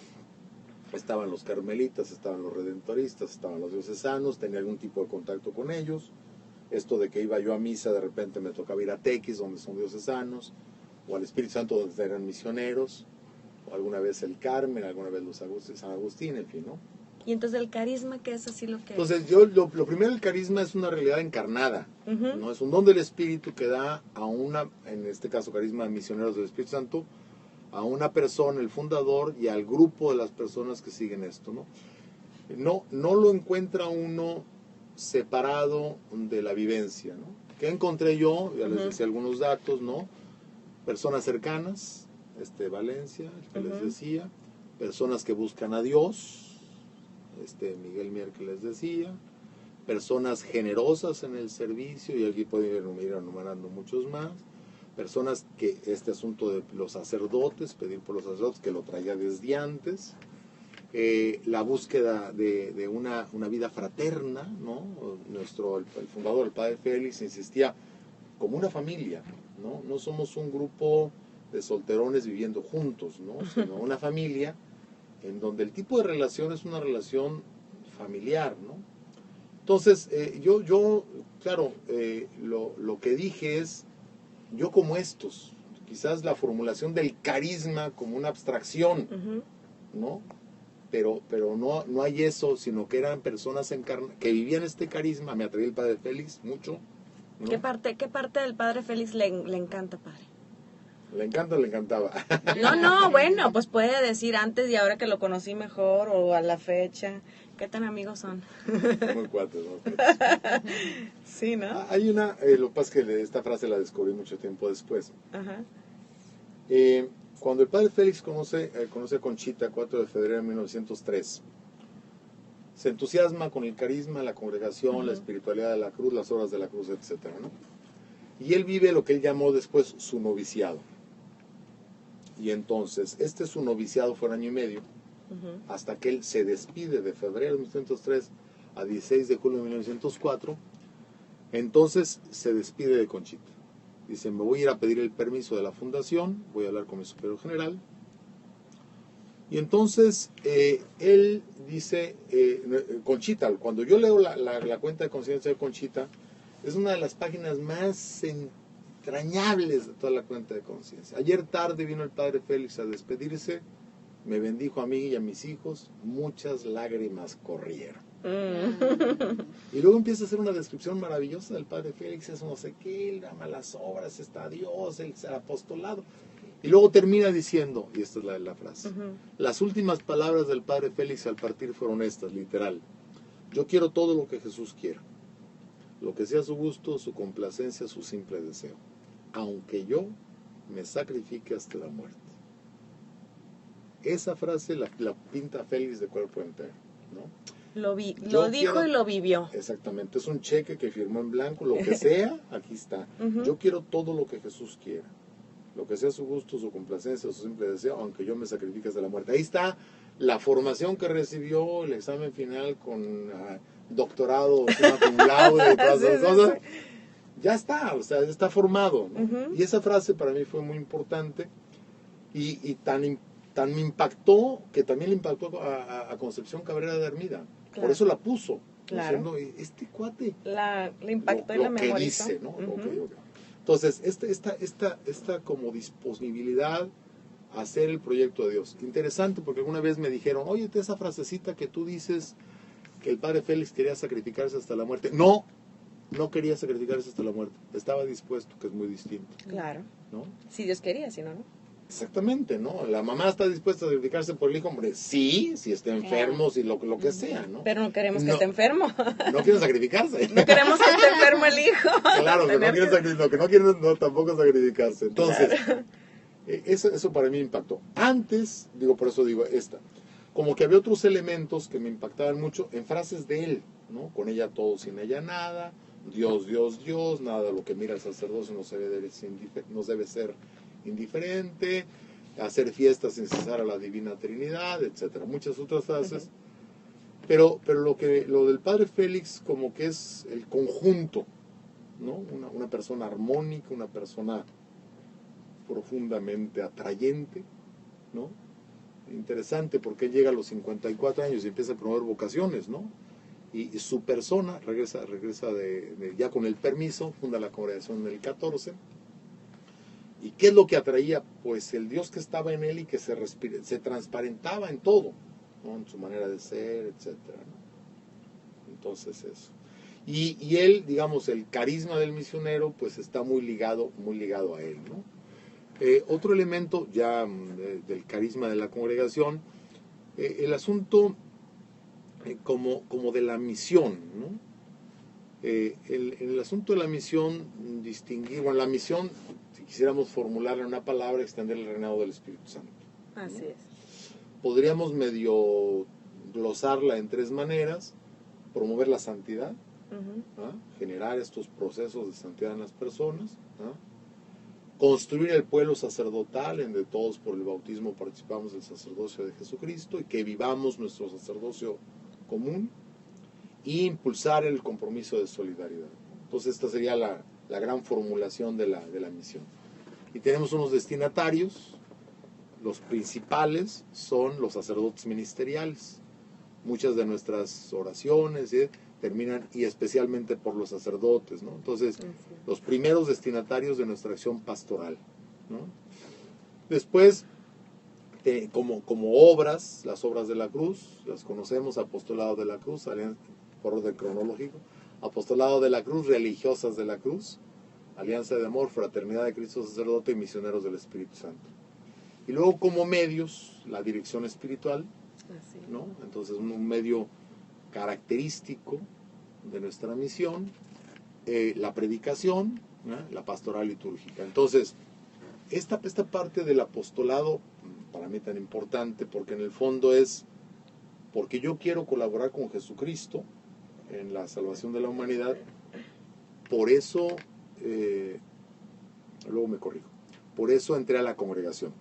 estaban los carmelitas, estaban los redentoristas, estaban los diocesanos, tenía algún tipo de contacto con ellos. Esto de que iba yo a misa, de repente me tocaba ir a Tequis, donde son diocesanos, o al Espíritu Santo, donde eran misioneros, o alguna vez el Carmen, alguna vez San Agustín, en fin, ¿no? Y entonces el carisma, ¿qué es así lo que...? Entonces, lo primero, el carisma es una realidad encarnada, ¿no? Es un don del Espíritu que da a en este caso, carisma de misioneros del Espíritu Santo, a una persona, el fundador, y al grupo de las personas que siguen esto, ¿no? No lo encuentra uno separado de la vivencia, ¿no? ¿Qué encontré yo? Ya les decía algunos datos, ¿no? Personas cercanas, Valencia, que les decía, personas que buscan a Dios, Miguel Mier que les decía, personas generosas en el servicio, y aquí pueden ir enumerando muchos más, personas que este asunto de los sacerdotes, pedir por los sacerdotes, que lo traía desde antes, la búsqueda de una vida fraterna, ¿no? El fundador, el padre Félix, insistía como una familia, ¿no? No somos un grupo de solterones viviendo juntos, ¿no? Sino una familia en donde el tipo de relación es una relación familiar, ¿no? Entonces, claro, lo que dije es, yo como estos, quizás la formulación del carisma como una abstracción, ¿no? Pero no hay eso, sino que eran personas que vivían este carisma. Me atraía el padre Félix mucho, ¿no? ¿Qué parte del padre Félix le encanta, padre? ¿Le encanta o le encantaba? No, bueno, pues puede decir antes y ahora que lo conocí mejor o a la fecha. ¿Qué tan amigos son? Muy cuates, ¿no? Sí, ¿no? Hay lo que pasa es que esta frase la descubrí mucho tiempo después. Ajá. Cuando el padre Félix conoce a Conchita, 4 de febrero de 1903, se entusiasma con el carisma, la congregación, la espiritualidad de la cruz, las obras de la cruz, etcétera, ¿no? Y él vive lo que él llamó después su noviciado. Y entonces, su noviciado fue 1 año y medio, hasta que él se despide de febrero de 1903 a 16 de julio de 1904. Entonces se despide de Conchita. Dice, me voy a ir a pedir el permiso de la fundación, voy a hablar con mi superior general. Y entonces él dice, Conchita, cuando yo leo la cuenta de conciencia de Conchita, es una de las páginas más entrañables de toda la cuenta de conciencia. Ayer tarde vino el padre Félix a despedirse, me bendijo a mí y a mis hijos, muchas lágrimas corrieron. Y luego empieza a hacer una descripción maravillosa del padre Félix, eso no sé qué, él ama las obras, está Dios, el apostolado. Y luego termina diciendo, y esta es la frase, las últimas palabras del padre Félix al partir fueron estas, literal: yo quiero todo lo que Jesús quiera, lo que sea su gusto, su complacencia, su simple deseo, aunque yo me sacrifique hasta la muerte. Esa frase la pinta Félix de cuerpo entero, ¿no? Lo dijo y lo vivió. Exactamente, es un cheque que firmó en blanco, lo que sea, aquí está. Yo quiero todo lo que Jesús quiera, lo que sea su gusto, su complacencia, su simple deseo, aunque yo me sacrifique hasta la muerte. Ahí está la formación que recibió, el examen final con doctorado, summa cum laude, y todas esas cosas. Ya está, o sea, está formado, ¿no? Y esa frase para mí fue muy importante y tan tan me impactó que también le impactó a Concepción Cabrera de Hermida. Claro. Por eso la puso. Claro. Diciendo, este cuate Le impactó y la lo que memorizó. dice, ¿no? Ujú. Ok. Entonces, esta como disponibilidad a hacer el proyecto de Dios. Interesante, porque alguna vez me dijeron, oye, esa frasecita que tú dices que el padre Félix quería sacrificarse hasta la muerte. No quería sacrificarse hasta la muerte. Estaba dispuesto, que es muy distinto, Claro. ¿no? Si Dios quería, si no, no. Exactamente, ¿no? La mamá está dispuesta a sacrificarse por el hijo, hombre, sí, si está enfermo, si lo que sea, ¿no? Pero no queremos que No. esté enfermo. No quieren sacrificarse. No queremos que esté enfermo el hijo. Claro, que no Tener quieren lo que no quieren no, tampoco sacrificarse. Entonces, eso para mí me impactó. Antes, por eso digo esta, como que había otros elementos que me impactaban mucho en frases de él, ¿no? Con ella todo, sin ella nada, Dios, Dios, Dios, nada, lo que mira el sacerdocio nos debe ser indiferente, hacer fiestas sin cesar a la Divina Trinidad, etcétera. Muchas otras frases. Pero lo del padre Félix como que es el conjunto, ¿no? Una persona armónica, una persona profundamente atrayente, ¿no? Interesante, porque él llega a los 54 años y empieza a promover vocaciones, ¿no? Y su persona regresa ya con el permiso, funda la congregación en el 14. ¿Y qué es lo que atraía? Pues el Dios que estaba en él y que se transparentaba en todo, ¿no? En su manera de ser, etcétera, ¿no? Entonces eso. Y él, digamos, el carisma del misionero, pues está muy ligado a él, ¿no? Otro elemento ya del carisma de la congregación, el asunto como de la misión, ¿no? El asunto de la misión, la misión, si quisiéramos formularla en una palabra, extender el reinado del Espíritu Santo, ¿no? Así es. Podríamos medio glosarla en 3 maneras: promover la santidad, ¿ah? Generar estos procesos de santidad en las personas, ¿ah? Construir el pueblo sacerdotal en de todos por el bautismo participamos del sacerdocio de Jesucristo y que vivamos nuestro sacerdocio común, y impulsar el compromiso de solidaridad. Entonces esta sería la gran formulación de la misión. Y tenemos unos destinatarios. Los principales son los sacerdotes ministeriales. Muchas de nuestras oraciones terminan, y especialmente por los sacerdotes, ¿no? Entonces, los primeros destinatarios de nuestra acción pastoral, ¿no? Después, como obras, las obras de la cruz, las conocemos: apostolado de la cruz, por orden cronológico, apostolado de la cruz, religiosas de la cruz, alianza de amor, fraternidad de Cristo sacerdote y misioneros del Espíritu Santo. Y luego, como medios, la dirección espiritual, ¿no? Entonces, un medio característico de nuestra misión, la predicación, ¿no? La pastoral litúrgica. Entonces, esta parte del apostolado para mí tan importante, porque en el fondo es porque yo quiero colaborar con Jesucristo en la salvación de la humanidad. Por eso, luego me corrijo, por eso entré a la congregación.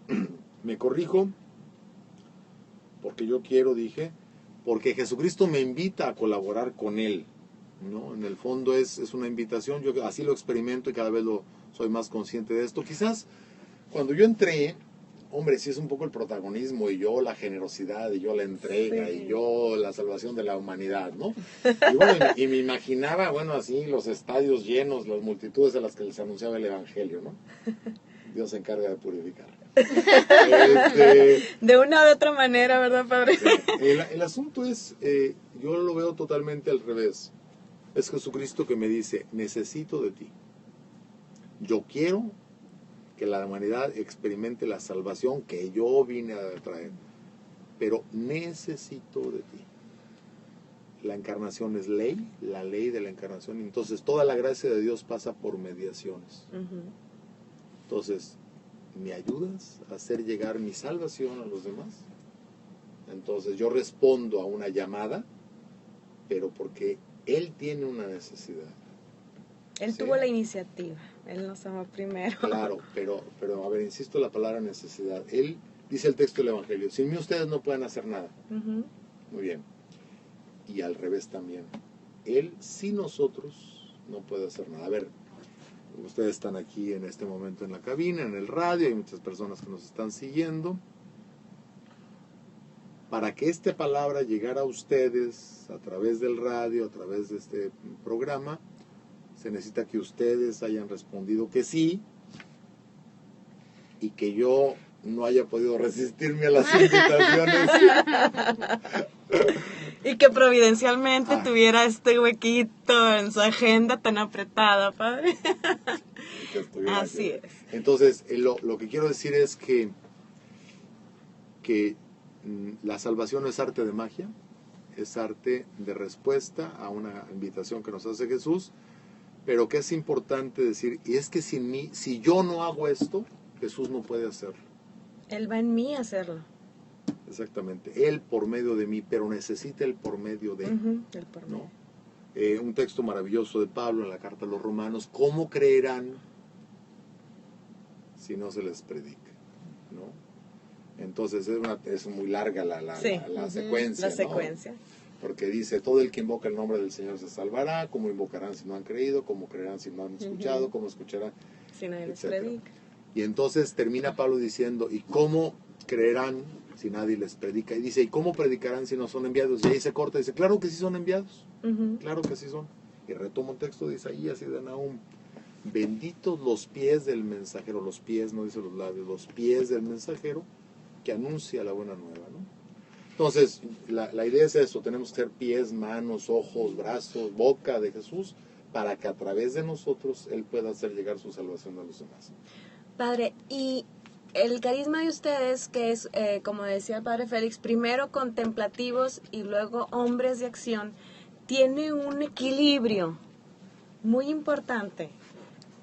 Me corrijo porque yo quiero, porque Jesucristo me invita a colaborar con Él, ¿no? En el fondo es una invitación. Yo así lo experimento y cada vez soy más consciente de esto. Quizás cuando yo entré, hombre, sí es un poco el protagonismo, y yo la generosidad, y yo la entrega, y yo la salvación de la humanidad, ¿no? Y bueno, y me imaginaba, así los estadios llenos, las multitudes a las que les anunciaba el Evangelio, ¿no? Dios se encarga de purificar. De una u otra manera, ¿verdad, padre? El asunto es, yo lo veo totalmente al revés. Es Jesucristo que me dice: necesito de ti. Yo quiero que la humanidad experimente la salvación que yo vine a traer, pero necesito de ti. La encarnación es ley, la ley de la encarnación. Entonces toda la gracia de Dios pasa por mediaciones. Entonces, ¿me ayudas a hacer llegar mi salvación a los demás? Entonces yo respondo a una llamada, pero porque Él tiene una necesidad. Él tuvo la iniciativa, Él nos amó primero. Claro, pero a ver, insisto en la palabra necesidad. Él, dice el texto del Evangelio: sin mí ustedes no pueden hacer nada. Muy bien. Y al revés también. Él, sin nosotros, no puede hacer nada. A ver, ustedes están aquí en este momento en la cabina, en el radio, hay muchas personas que nos están siguiendo. para que esta palabra llegara a ustedes a través del radio, a través de este programa, se necesita que ustedes hayan respondido que sí y que yo no haya podido resistirme a las invitaciones. Y que providencialmente tuviera este huequito en su agenda tan apretada, padre. Así es. Entonces, lo que quiero decir es que la salvación no es arte de magia, es arte de respuesta a una invitación que nos hace Jesús, pero que es importante decir, y es que sin mí, si yo no hago esto, Jesús no puede hacerlo. Él va en mí a hacerlo. Exactamente, Él por medio de mí, pero necesita el por medio de Él por medio. ¿No? Un texto maravilloso de Pablo en la carta a los Romanos, ¿cómo creerán si no se les predica? ¿No? Entonces es muy larga la secuencia. La secuencia. ¿No? Porque dice, todo el que invoca el nombre del Señor se salvará, ¿cómo invocarán si no han creído? ¿Cómo creerán si no han escuchado? ¿Cómo escucharán? Si nadie les predica. Y entonces termina Pablo diciendo, ¿y cómo creerán si nadie les predica? Y dice, ¿y cómo predicarán si no son enviados? Y ahí se corta y dice, claro que sí son enviados, claro que sí son. Y retoma un texto de Isaías y de Nahum, benditos los pies del mensajero, los pies, no dice los labios, los pies del mensajero que anuncia la buena nueva, ¿no? Entonces, la idea es eso, tenemos que ser pies, manos, ojos, brazos, boca de Jesús, para que a través de nosotros Él pueda hacer llegar su salvación a los demás. Padre, y el carisma de ustedes, que es, como decía el Padre Félix, primero contemplativos y luego hombres de acción, tiene un equilibrio muy importante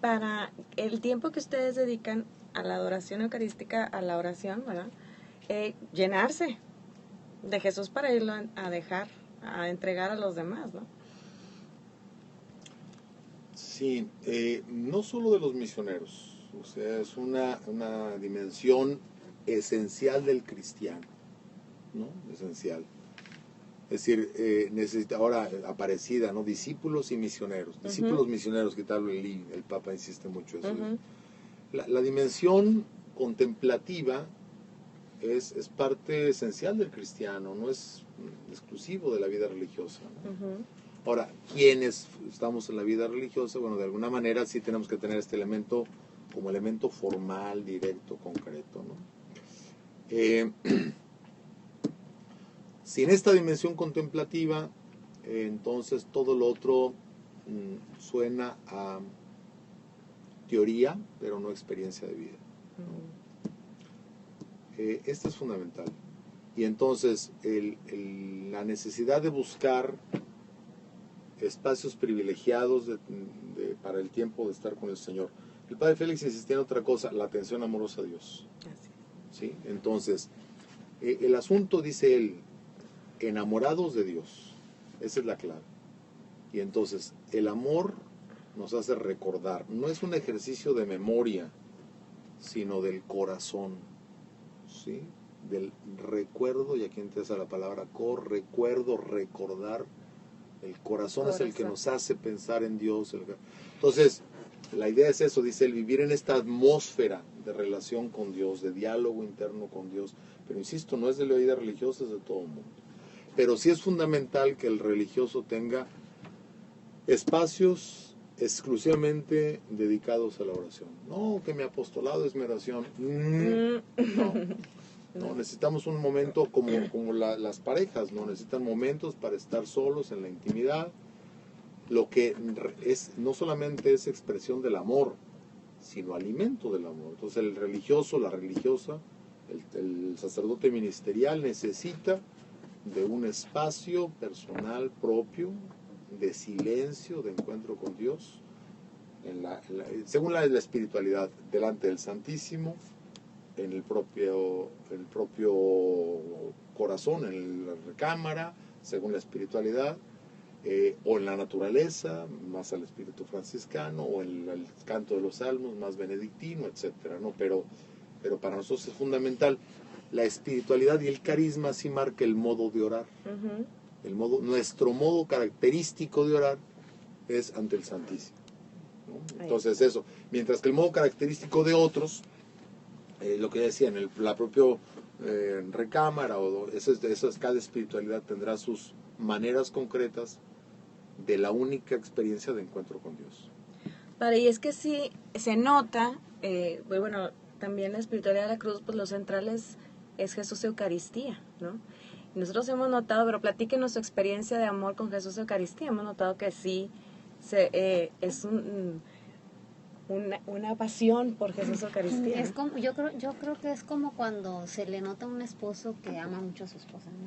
para el tiempo que ustedes dedican a la adoración eucarística, a la oración, ¿verdad? Llenarse de Jesús para irlo a dejar, a entregar a los demás, ¿no? Sí, no solo de los misioneros, o sea, es una dimensión esencial del cristiano, ¿no? Esencial. Es decir, necesita ahora aparecida, ¿no? Discípulos y misioneros. Discípulos misioneros, que tal el Papa insiste mucho eso. La dimensión contemplativa es parte esencial del cristiano, no es exclusivo de la vida religiosa, ¿no? Ahora, quienes estamos en la vida religiosa, bueno, de alguna manera sí tenemos que tener este elemento como elemento formal, directo, concreto, ¿no? Sin esta dimensión contemplativa, entonces todo lo otro suena a teoría, pero no experiencia de vida, ¿no? Esto es fundamental. Y entonces la necesidad de buscar espacios privilegiados para el tiempo de estar con el Señor. El Padre Félix insistía en otra cosa, la atención amorosa a Dios. ¿Sí? Entonces, el asunto, dice él, enamorados de Dios. Esa es la clave. Y entonces, el amor nos hace recordar. No es un ejercicio de memoria, sino del corazón. ¿Sí? Del recuerdo, y aquí empieza la palabra recuerdo, recordar. El corazón es el que nos hace pensar en Dios. Entonces, la idea es eso, dice él, vivir en esta atmósfera de relación con Dios, de diálogo interno con Dios. Pero insisto, no es de la vida religiosa, es de todo el mundo. Pero sí es fundamental que el religioso tenga espacios exclusivamente dedicados a la oración. No, que mi apostolado es mi oración. No, necesitamos un momento como las parejas, ¿no? Necesitan momentos para estar solos en la intimidad. Lo que es no solamente es expresión del amor, sino alimento del amor. Entonces el religioso, la religiosa, el sacerdote ministerial necesita de un espacio personal propio, de silencio, de encuentro con Dios, según la espiritualidad, delante del Santísimo, en el propio corazón, en la recámara, según la espiritualidad, o en la naturaleza, más al espíritu franciscano, o en el canto de los salmos, más benedictino, etcétera, ¿no? Pero para nosotros es fundamental. La espiritualidad y el carisma sí marca el modo de orar. Nuestro modo característico de orar es ante el Santísimo, ¿no? Entonces eso, mientras que el modo característico de otros lo que decía, en la propia recámara, cada espiritualidad tendrá sus maneras concretas de la única experiencia de encuentro con Dios. Padre, y es que sí se nota, bueno, también la espiritualidad de la cruz, pues lo central es Jesús Eucaristía, ¿no? Y nosotros hemos notado, pero platíquenos su experiencia de amor con Jesús Eucaristía. Hemos notado que sí es una pasión por Jesús Eucaristía. Es como, yo creo que es como cuando se le nota a un esposo que ama mucho a su esposa, ¿no?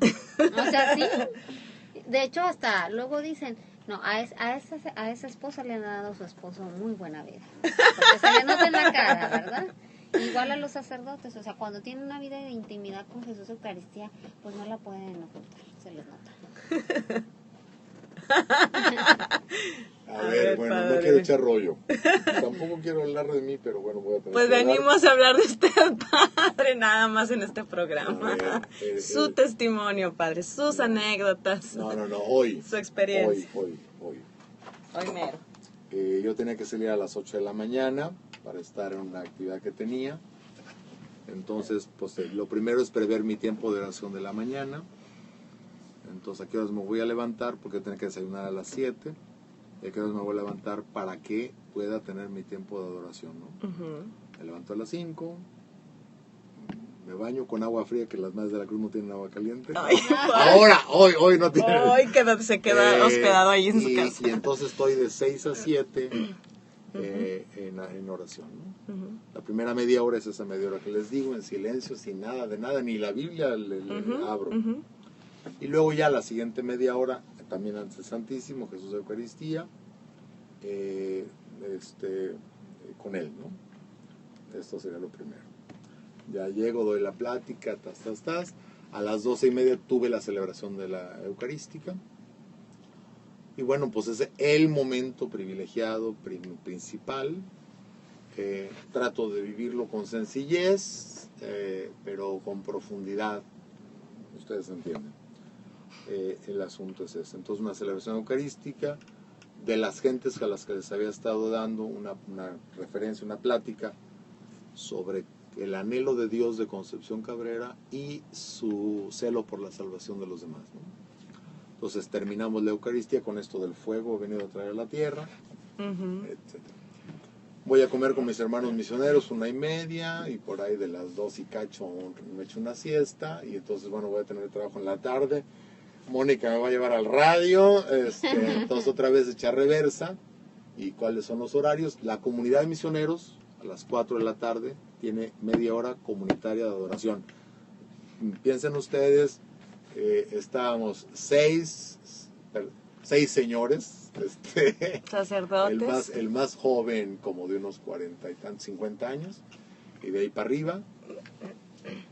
O sea, sí. De hecho, hasta luego dicen, no, a esa esposa le ha dado a su esposo muy buena vida. Porque se le nota en la cara, ¿verdad? Igual a los sacerdotes, o sea, cuando tienen una vida de intimidad con Jesús Eucaristía, pues no la pueden ocultar, se les nota. A ver, bueno, padre. no quiero echar rollo. Tampoco quiero hablar de mí, pero bueno, voy a tener Pues que hablar. venimos a hablar de usted, Padre, nada más en este programa. Su testimonio, Padre, sus anécdotas. No, hoy. Su experiencia. Hoy. Hoy mero. Yo tenía que salir a las 8 de la mañana para estar en una actividad que tenía. Entonces, pues lo primero es prever mi tiempo de oración de la mañana. Entonces, ¿a qué horas me voy a levantar? Porque tengo que desayunar a las 7. ¿Y a qué horas me voy a levantar para que pueda tener mi tiempo de adoración, ¿no? Uh-huh. Me levanto a las 5. Me baño con agua fría, que las madres de la cruz no tienen agua caliente. Ay, Hoy no tienen. Hoy se queda hospedado ahí en su casa. Y entonces estoy de 6 a 7 en oración, ¿no? Uh-huh. La primera media hora es esa media hora que les digo, en silencio, sin nada de nada, ni la Biblia le abro. Uh-huh. Y luego ya la siguiente media hora, también ante el Santísimo, Jesús de Eucaristía, con él, ¿no? Esto sería lo primero. Ya llego, doy la plática, a las 12:30 tuve la celebración de la Eucarística. Y bueno, pues es el momento privilegiado, principal. Trato de vivirlo con sencillez, pero con profundidad. Ustedes entienden. El asunto es ese. Entonces, una celebración eucarística de las gentes a las que les había estado dando una referencia, una plática sobre el anhelo de Dios de Concepción Cabrera y su celo por la salvación de los demás, ¿no? Entonces terminamos la Eucaristía con esto del fuego venido a traer a la tierra, Uh-huh. etc. Voy a comer con mis hermanos misioneros 1:30 y por ahí de las 2 y cacho me echo una siesta y entonces bueno, voy a tener trabajo en la tarde. Mónica me va a llevar al radio, entonces otra vez echar reversa. ¿Y cuáles son los horarios? La comunidad de misioneros a las 4 de la tarde tiene media hora comunitaria de adoración. Piensen ustedes, estábamos seis señores, Sacerdotes. el más joven como de unos 40 y tantos, 50 años, y de ahí para arriba,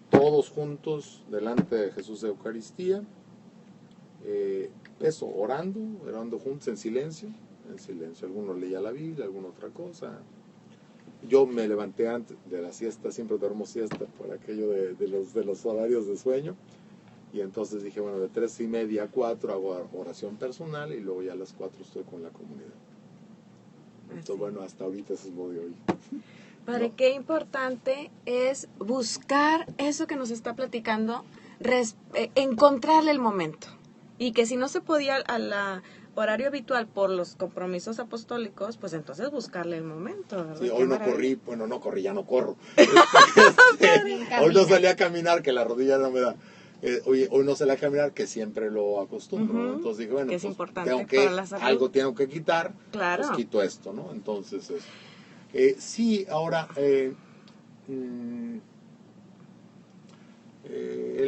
todos juntos delante de Jesús de Eucaristía, orando juntos en silencio, algunos leía la Biblia, alguna otra cosa. Yo me levanté antes de la siesta, siempre duermo siesta por aquello de los horarios de sueño, y entonces dije, bueno, de 3:30 a 4 hago oración personal y luego ya a las 4 estoy con la comunidad. Entonces, bueno, hasta ahorita eso es lo de hoy. Padre, qué importante es buscar eso que nos está platicando, encontrarle el momento. Y que si no se podía al horario habitual por los compromisos apostólicos, pues entonces buscarle el momento, ¿verdad? Sí, hoy no corrí, ya no corro. Camina. Hoy no salí a caminar, que la rodilla no me da. Hoy no salí a caminar, que siempre lo acostumbro. Uh-huh. Entonces dije, bueno, que es pues importante para la salud. algo tengo que quitar, Claro. pues quito esto, ¿no? Entonces, sí, ahora, el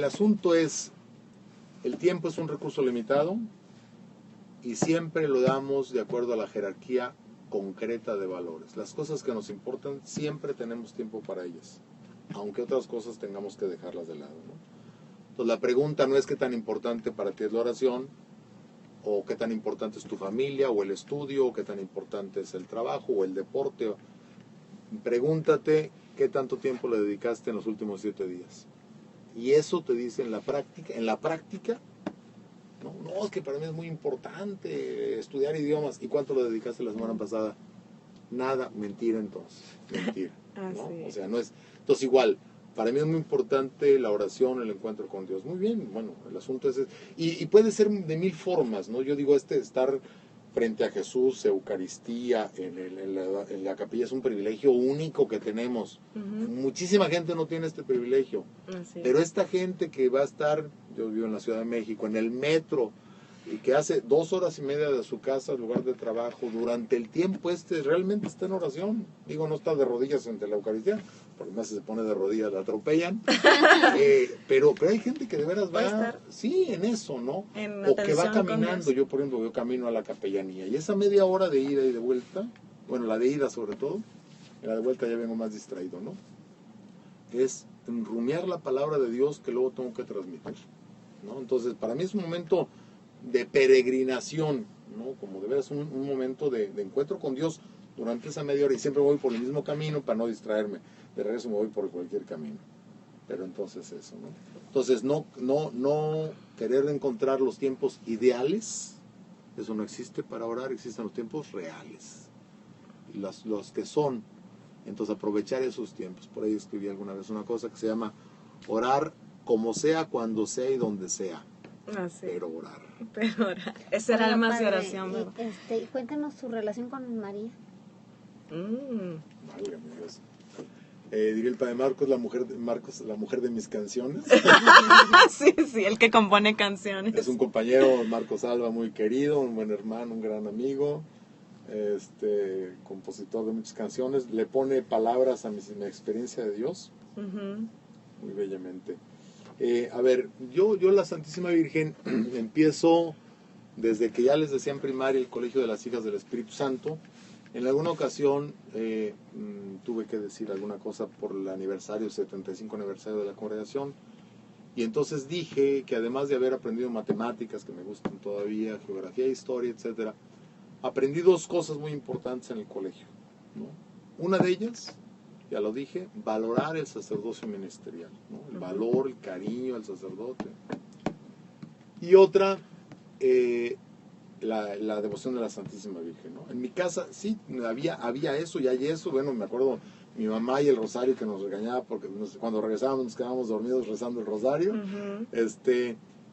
asunto es, el tiempo es un recurso limitado y siempre lo damos de acuerdo a la jerarquía concreta de valores. Las cosas que nos importan, siempre tenemos tiempo para ellas, aunque otras cosas tengamos que dejarlas de lado, ¿no? Entonces la pregunta no es qué tan importante para ti es la oración, o qué tan importante es tu familia, o el estudio, o qué tan importante es el trabajo, o el deporte. Pregúntate qué tanto tiempo le dedicaste en los últimos 7 días. Y eso te dice en la práctica, no, es que para mí es muy importante estudiar idiomas. ¿Y cuánto lo dedicaste la semana pasada? Nada, mentira entonces, mentira. ¿no? sí. O sea, no es... Entonces igual, para mí es muy importante la oración, el encuentro con Dios. Muy bien, bueno, el asunto es... Y puede ser de mil formas, ¿no? Yo digo, estar frente a Jesús, Eucaristía, en la capilla es un privilegio único que tenemos. Muchísima gente no tiene este privilegio. Pero esta gente que va a estar, yo vivo en la Ciudad de México, en el metro, y que hace 2 horas y media de su casa al lugar de trabajo, durante el tiempo realmente está en oración. Digo, no está de rodillas ante la Eucaristía, porque más se pone de rodillas, la atropellan. Pero hay gente que de veras va, sí, en eso, ¿no? O que va caminando. Yo, por ejemplo, camino a la capellanía, y esa media hora de ida y de vuelta, bueno, la de ida sobre todo, en la de vuelta ya vengo más distraído, ¿no? Es rumiar la palabra de Dios que luego tengo que transmitir, ¿no? Entonces, para mí es un momento de peregrinación, ¿no? Como de veras un momento de encuentro con Dios durante esa media hora, y siempre voy por el mismo camino para no distraerme. De regreso me voy por cualquier camino. Pero entonces eso, ¿no? Entonces no querer encontrar los tiempos ideales, eso no existe para orar, existen los tiempos reales. Y los que son, entonces aprovechar esos tiempos. Por ahí escribí alguna vez una cosa que se llama orar como sea, cuando sea y donde sea. Pero orar. Ese era el más de oración, ¿verdad? Cuéntanos su relación con María. Válgame Dios. Diría el padre Marcos, la mujer de mis canciones. sí, el que compone canciones. Es un compañero, Marcos Alba, muy querido, un buen hermano, un gran amigo, compositor de muchas canciones. Le pone palabras a mi experiencia de Dios, muy bellamente. A ver, yo la Santísima Virgen empiezo desde que ya les decía en primaria el Colegio de las Hijas del Espíritu Santo. En alguna ocasión tuve que decir alguna cosa por el 75 aniversario de la congregación, y entonces dije que además de haber aprendido matemáticas, que me gustan todavía, geografía, historia, etcétera, aprendí 2 cosas muy importantes en el colegio, ¿no? Una de ellas, ya lo dije, valorar el sacerdocio ministerial, ¿no? El valor, el cariño al sacerdote. Y otra, la devoción de la Santísima Virgen, ¿no? En mi casa sí había eso y hay eso. Bueno, me acuerdo mi mamá y el rosario que nos regañaba porque cuando regresábamos nos quedábamos dormidos rezando el rosario.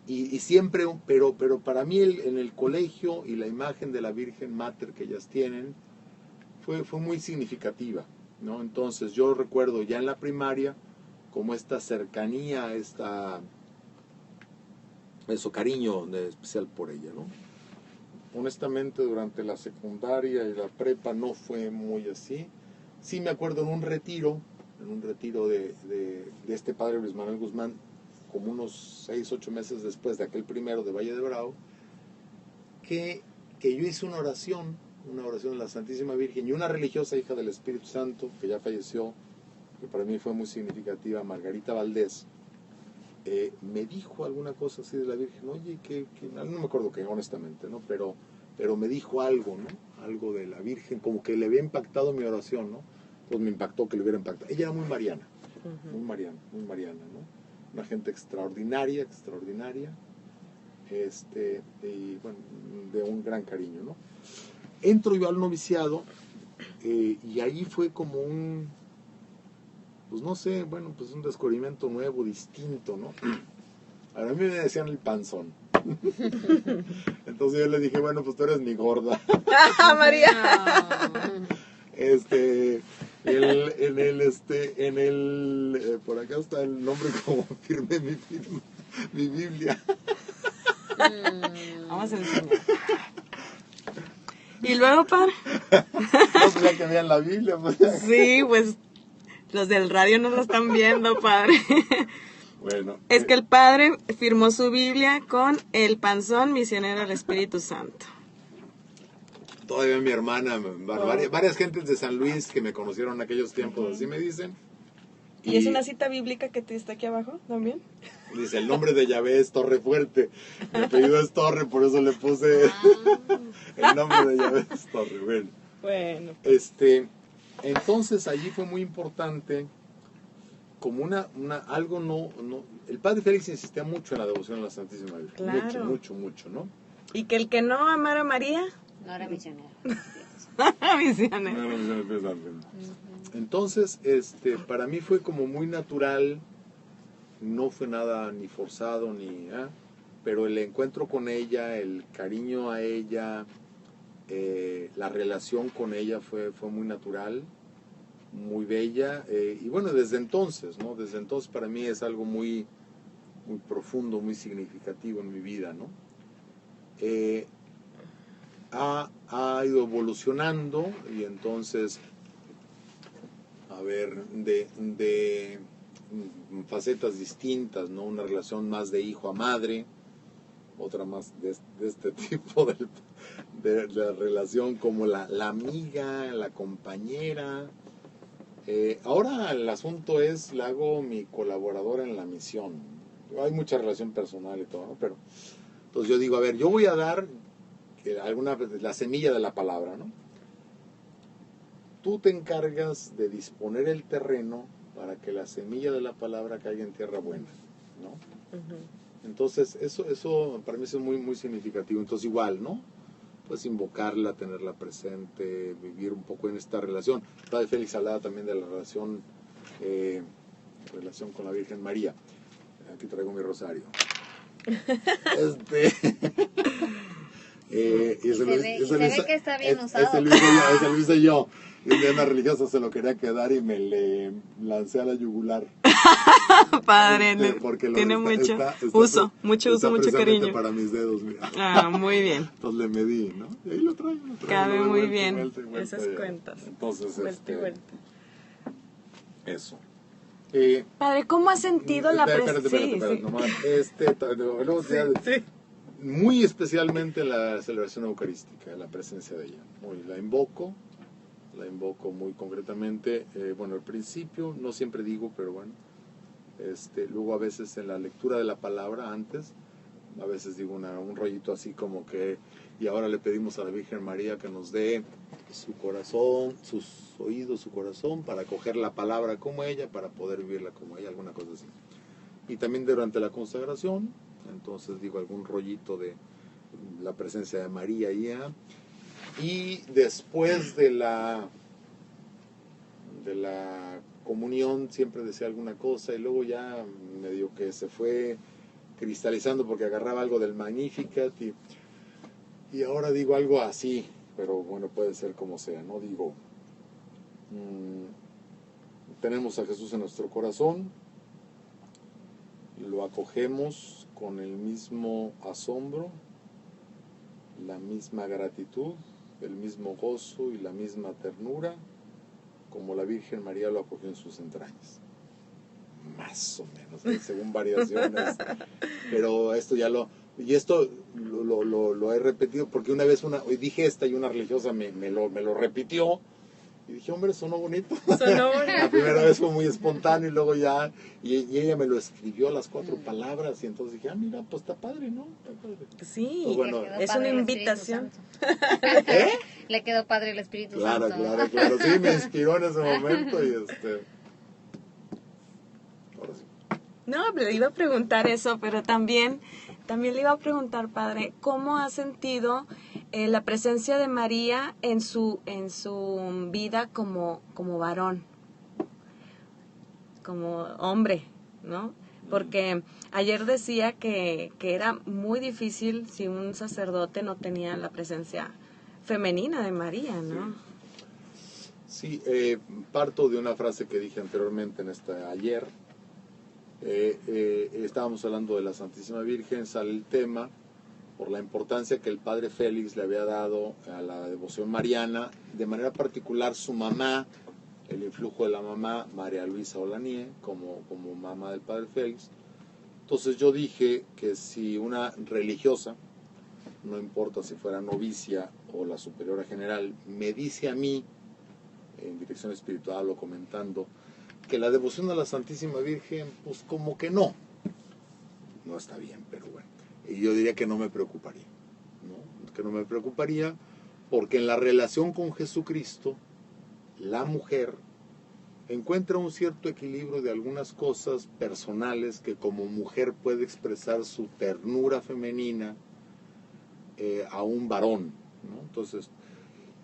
Y siempre, pero para mí en el colegio y la imagen de la Virgen Mater que ellas tienen fue muy significativa, ¿no? Entonces yo recuerdo ya en la primaria como esta cercanía, cariño especial por ella, ¿no? Honestamente, durante la secundaria y la prepa no fue muy así. Sí me acuerdo en un retiro de este padre Luis Manuel Guzmán, como unos 6-8 meses después de aquel primero de Valle de Bravo, que yo hice una oración de la Santísima Virgen, y una religiosa hija del Espíritu Santo, que ya falleció, que para mí fue muy significativa, Margarita Valdés, me dijo alguna cosa así de la Virgen, oye, que no me acuerdo qué, honestamente, ¿no? Pero me dijo algo, ¿no? Algo de la Virgen, como que le había impactado mi oración, ¿no? Pues me impactó que le hubiera impactado. Ella era muy mariana, muy mariana, ¿no? Una gente extraordinaria, y bueno, de un gran cariño, ¿no? Entro yo al noviciado, y ahí fue como pues no sé, bueno, pues un descubrimiento nuevo, distinto, ¿no? A mí me decían el panzón. Entonces yo le dije, bueno, pues tú eres mi gorda. María. Por acá está el nombre como firmé mi Biblia. Vamos a enseñar. Y luego, padre. No, pues ya que vean la Biblia. Pues. Sí, pues los del radio no lo están viendo, padre. Bueno. Es que el padre firmó su Biblia con el panzón misionero del Espíritu Santo. Todavía mi hermana, varias gentes de San Luis que me conocieron en aquellos tiempos, así me dicen. ¿Y es una cita bíblica que te está aquí abajo también? Dice, el nombre de Yahvé es Torre Fuerte. Mi apellido es Torre, por eso le puse el nombre de Yahvé es Torre. Bueno. Entonces allí fue muy importante, como algo no. El padre Félix insistía mucho en la devoción a la Santísima Virgen. Claro. Mucho, ¿no? Y que el que no amara a María no era misionero. Misionero. No era misionero. Entonces, para mí fue como muy natural, no fue nada ni forzado, pero el encuentro con ella, el cariño a ella, la relación con ella fue muy natural, muy bella, y bueno, desde entonces, ¿no? Desde entonces para mí es algo muy, muy profundo, muy significativo en mi vida, ¿no? Ha ido evolucionando y entonces, a ver, de facetas distintas, ¿no? Una relación más de hijo a madre, otra más de este tipo de la relación como la amiga, la compañera. Ahora el asunto es, la hago mi colaboradora en la misión. Hay mucha relación personal y todo, ¿no? Pero entonces yo digo, a ver, yo voy a dar la semilla de la palabra, ¿no? Tú te encargas de disponer el terreno para que la semilla de la palabra caiga en tierra buena, ¿no? Uh-huh. Entonces, eso para mí es muy, muy significativo. Entonces, igual, ¿no? Pues invocarla, tenerla presente, vivir un poco en esta relación. Padre Félix hablaba también de la relación con la Virgen María. Aquí traigo mi rosario. Y se ve que está bien usado. Ese lo hice yo. Y un día una religiosa se lo quería quedar y me le lancé a la yugular. Padre, porque tiene mucho uso, mucho cariño. Para mis dedos, mira. Ah, muy bien. Entonces le medí, ¿no? Y ahí lo traigo. Cabe muy vuelta, bien vuelta, esas cuentas. Entonces, vuelta. Eso. Padre, ¿cómo has sentido la presencia? Espérate, nomás. Muy especialmente en la celebración eucarística, la presencia de ella. La invoco muy concretamente. Bueno, al principio, no siempre digo, pero bueno. Luego a veces en la lectura de la palabra antes, a veces digo un rollito así como que, y ahora le pedimos a la Virgen María que nos dé su corazón, sus oídos, su corazón, para acoger la palabra como ella, para poder vivirla como ella, alguna cosa así. Y también durante la consagración, entonces digo algún rollito de la presencia de María y después de la comunión siempre decía alguna cosa y luego ya medio que se fue cristalizando porque agarraba algo del Magnificat y ahora digo algo así, pero bueno, puede ser como sea, ¿no? Digo, tenemos a Jesús en nuestro corazón, lo acogemos con el mismo asombro, la misma gratitud, el mismo gozo y la misma ternura como la Virgen María lo acogió en sus entrañas. Más o menos, según variaciones. Pero esto ya lo he repetido porque una vez dije y una religiosa me lo repitió. Y dije, hombre, sonó bonito. La primera vez fue muy espontáneo y luego ya, y ella me lo escribió las 4 palabras y entonces dije, mira, pues está padre, ¿no? Está padre. Sí, pues bueno, es una invitación. Le quedó padre el Espíritu Santo. Claro, sí, me inspiró en ese momento y ahora sí. No, le iba a preguntar eso, pero también le iba a preguntar, Padre, ¿cómo ha sentido la presencia de María en su vida como varón, como hombre, ¿no? Porque ayer decía que era muy difícil si un sacerdote no tenía la presencia femenina de María, ¿no? Sí, parto de una frase que dije anteriormente ayer. Estábamos hablando de la Santísima Virgen, sale el tema por la importancia que el padre Félix le había dado a la devoción mariana, de manera particular su mamá, el influjo de la mamá, María Luisa Olanié, como mamá del padre Félix. Entonces yo dije que si una religiosa, no importa si fuera novicia o la superiora general, me dice a mí, en dirección espiritual o comentando, que la devoción a la Santísima Virgen, pues como que no está bien, pero bueno. Y yo diría que no me preocuparía, ¿no? Que no me preocuparía porque en la relación con Jesucristo, la mujer encuentra un cierto equilibrio de algunas cosas personales que como mujer puede expresar su ternura femenina a un varón, ¿no? Entonces,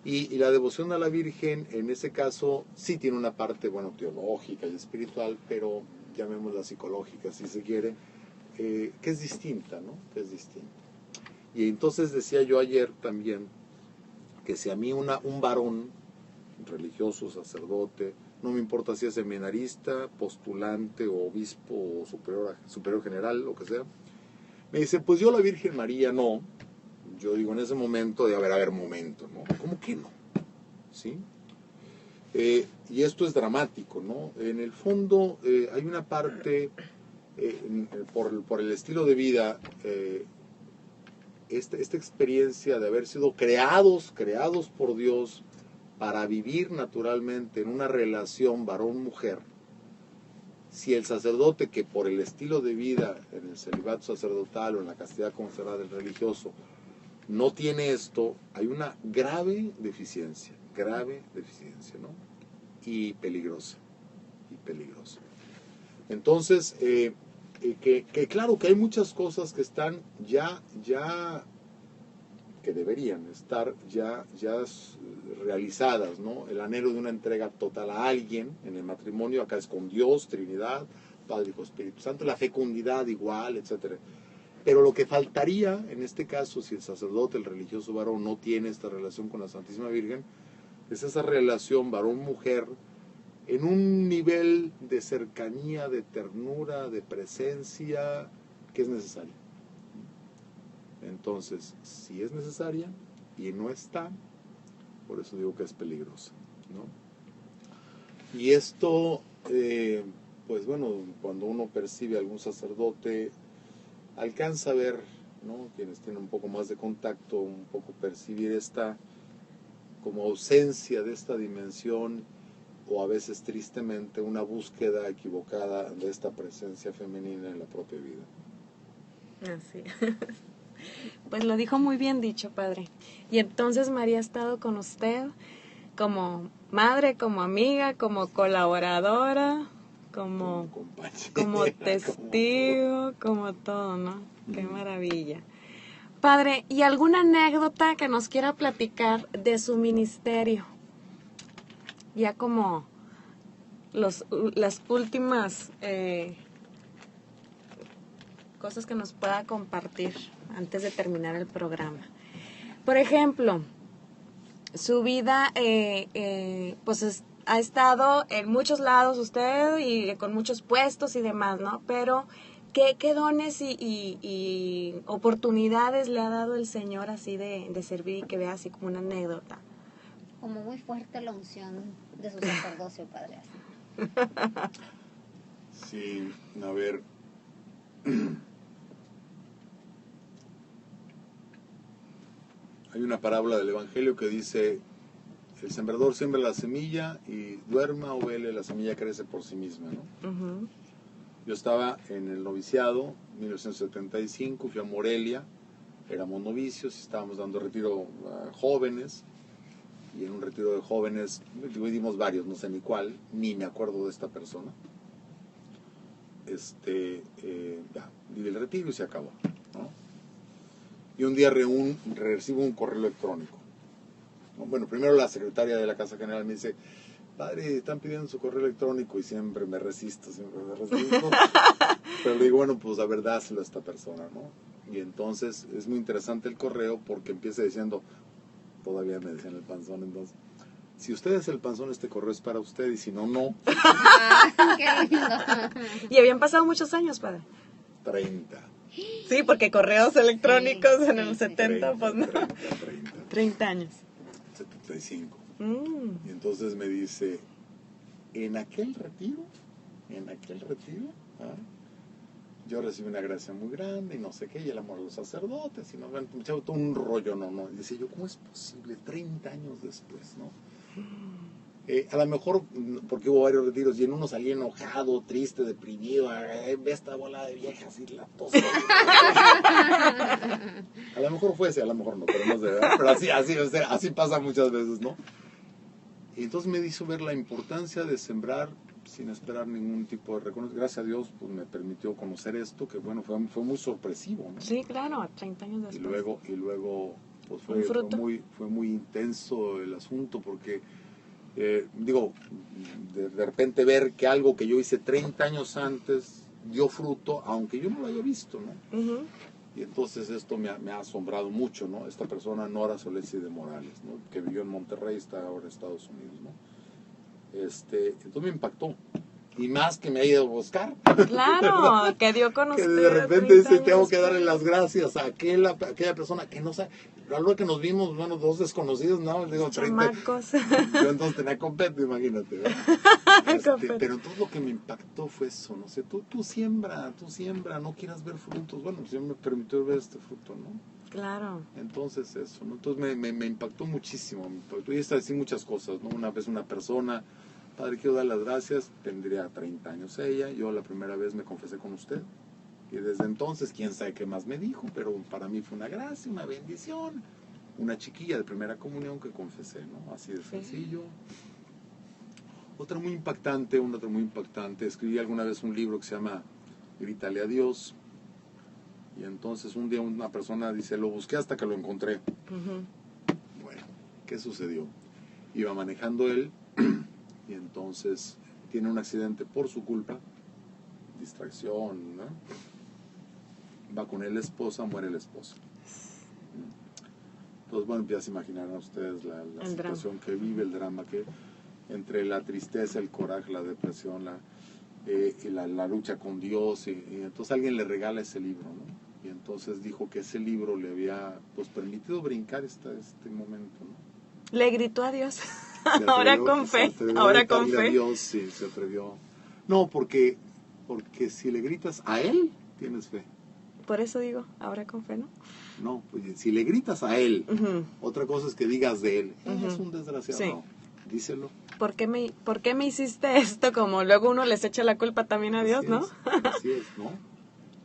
Y la devoción a la Virgen, en ese caso, sí tiene una parte, bueno, teológica y espiritual, pero llamémosla psicológica, si se quiere, que es distinta, ¿no? Que es distinta. Y entonces decía yo ayer también que si a mí un varón religioso, sacerdote, no me importa si es seminarista, postulante o obispo o superior general, lo que sea, me dice, pues yo la Virgen María no. Yo digo en ese momento de, a ver, momento, ¿no? ¿Cómo que no? ¿Sí? Y esto es dramático, ¿no? En el fondo hay una parte, por el estilo de vida, esta experiencia de haber sido creados por Dios para vivir naturalmente en una relación varón-mujer. Si el sacerdote, que por el estilo de vida en el celibato sacerdotal o en la castidad consagrada del religioso no tiene esto, hay una grave deficiencia, ¿no? Y peligrosa. Entonces, que claro que hay muchas cosas que están ya que deberían estar ya realizadas, ¿no? El anhelo de una entrega total a alguien en el matrimonio, acá es con Dios, Trinidad, Padre, Hijo, Espíritu Santo, la fecundidad igual, etcétera. Pero lo que faltaría, en este caso, si el sacerdote, el religioso varón, no tiene esta relación con la Santísima Virgen, es esa relación varón-mujer en un nivel de cercanía, de ternura, de presencia, que es necesario. Entonces, si es necesaria y no está, por eso digo que es peligrosa, ¿no? Y esto, pues bueno, cuando uno percibe a algún sacerdote, alcanza a ver, ¿no? Quienes tienen un poco más de contacto, un poco percibir esta como ausencia de esta dimensión, o a veces tristemente una búsqueda equivocada de esta presencia femenina en la propia vida. Así. Pues lo dijo muy bien dicho, padre. Y entonces María ha estado con usted como madre, como amiga, como colaboradora, como testigo, como todo, ¿no? Qué maravilla. Padre, ¿y alguna anécdota que nos quiera platicar de su ministerio? Ya como las últimas cosas que nos pueda compartir antes de terminar el programa. Por ejemplo, su vida pues ha estado en muchos lados usted y con muchos puestos y demás, ¿no? Pero ¿qué dones y oportunidades le ha dado el Señor así de servir y que vea así como una anécdota? Como muy fuerte la unción de su sacerdocio, padre. Sí, a ver. Hay una parábola del Evangelio que dice, el sembrador siembra la semilla y duerma o vele, la semilla crece por sí misma, ¿no? Uh-huh. Yo estaba en el noviciado, 1975, fui a Morelia, éramos novicios y estábamos dando retiro a jóvenes, y en un retiro de jóvenes, dimos varios, no sé ni cuál, ni me acuerdo de esta persona. Di el retiro y se acabó, ¿no? Y un día recibo un correo electrónico. Bueno, primero la secretaria de la Casa General me dice, padre, están pidiendo su correo electrónico, y siempre me resisto. Pero le digo, bueno, pues la verdad, dáselo a esta persona, ¿no? Y entonces es muy interesante el correo porque empieza diciendo, todavía me decían el panzón, entonces, si usted es el panzón, este correo es para usted, y si no, no. ¡Qué lindo! Y habían pasado muchos años, padre. 30. Sí, porque correos electrónicos en el 70, 30, pues no. 30 años. 75. Y entonces me dice, en aquel retiro, yo recibí una gracia muy grande y no sé qué, y el amor a los sacerdotes, y no, me echaba todo un rollo, no. Y decía yo, ¿cómo es posible 30 años después, no? A lo mejor, porque hubo varios retiros, y en uno salí enojado, triste, deprimido, ve esta bola de viejas y la tos. A lo mejor fue ese, a lo mejor no, pero no sé, ¿verdad? Pero así pasa muchas veces, ¿no? Y entonces me hizo ver la importancia de sembrar sin esperar ningún tipo de reconocimiento. Gracias a Dios, pues me permitió conocer esto, que bueno, fue muy sorpresivo, ¿no? Sí, claro, 30 años después. Y luego pues un fruto. fue muy intenso el asunto, porque, de repente ver que algo que yo hice 30 años antes dio fruto, aunque yo no lo haya visto, ¿no? Ujú. Y entonces esto me ha asombrado mucho, ¿no? Esta persona, Nora Solesi de Morales, ¿no? Que vivió en Monterrey, está ahora en Estados Unidos, ¿no? Entonces me impactó. Y más que me ha ido a buscar. Claro, que dio con Que usted. de repente 30 dice, tengo años que darle después. las gracias a aquella persona que no sabe. Algo que nos vimos, bueno, dos desconocidos, ¿no? Digo, 30. Chamacos. Yo entonces tenía completo, imagínate, ¿verdad? Completo. Pero todo lo que me impactó fue eso, no sé, tú siembra, no quieras ver frutos. Bueno, pues Dios me permitió ver este fruto, ¿no? Claro. Entonces eso, ¿no? Entonces me impactó muchísimo. Y está decir muchas cosas, ¿no? Una vez una persona, padre, quiero dar las gracias, tendría 30 años ella, yo la primera vez me confesé con usted. Y desde entonces, quién sabe qué más me dijo, pero para mí fue una gracia, una bendición. Una chiquilla de primera comunión que confesé, ¿no? Así de sencillo. Otra muy impactante, escribí alguna vez un libro que se llama Grítale a Dios. Y entonces un día una persona dice, lo busqué hasta que lo encontré. Ujú. Bueno, ¿qué sucedió? Iba manejando él y entonces tiene un accidente por su culpa, distracción, ¿no? Va con él la esposa, muere la esposa. Entonces, bueno, empiezas a imaginar a ustedes la situación que vive, el drama que entre la tristeza, el coraje, la depresión, la lucha con Dios, y entonces alguien le regala ese libro, ¿no? Y entonces dijo que ese libro le había pues permitido brincar este momento, ¿no? Le gritó a Dios. Se atrevió, Ahora con fe. se atrevió Ahora a con gritarle a fe. Dios, sí, se atrevió. No, porque si le gritas a él, tienes fe. Por eso digo, ahora con fe, ¿no? No, pues si le gritas a él, Ujú. otra cosa es que digas de él, Ujú. es un desgraciado. Sí. No, díselo. ¿Por qué me hiciste esto? Como luego uno les echa la culpa también a Dios, Así ¿no? así es, ¿no?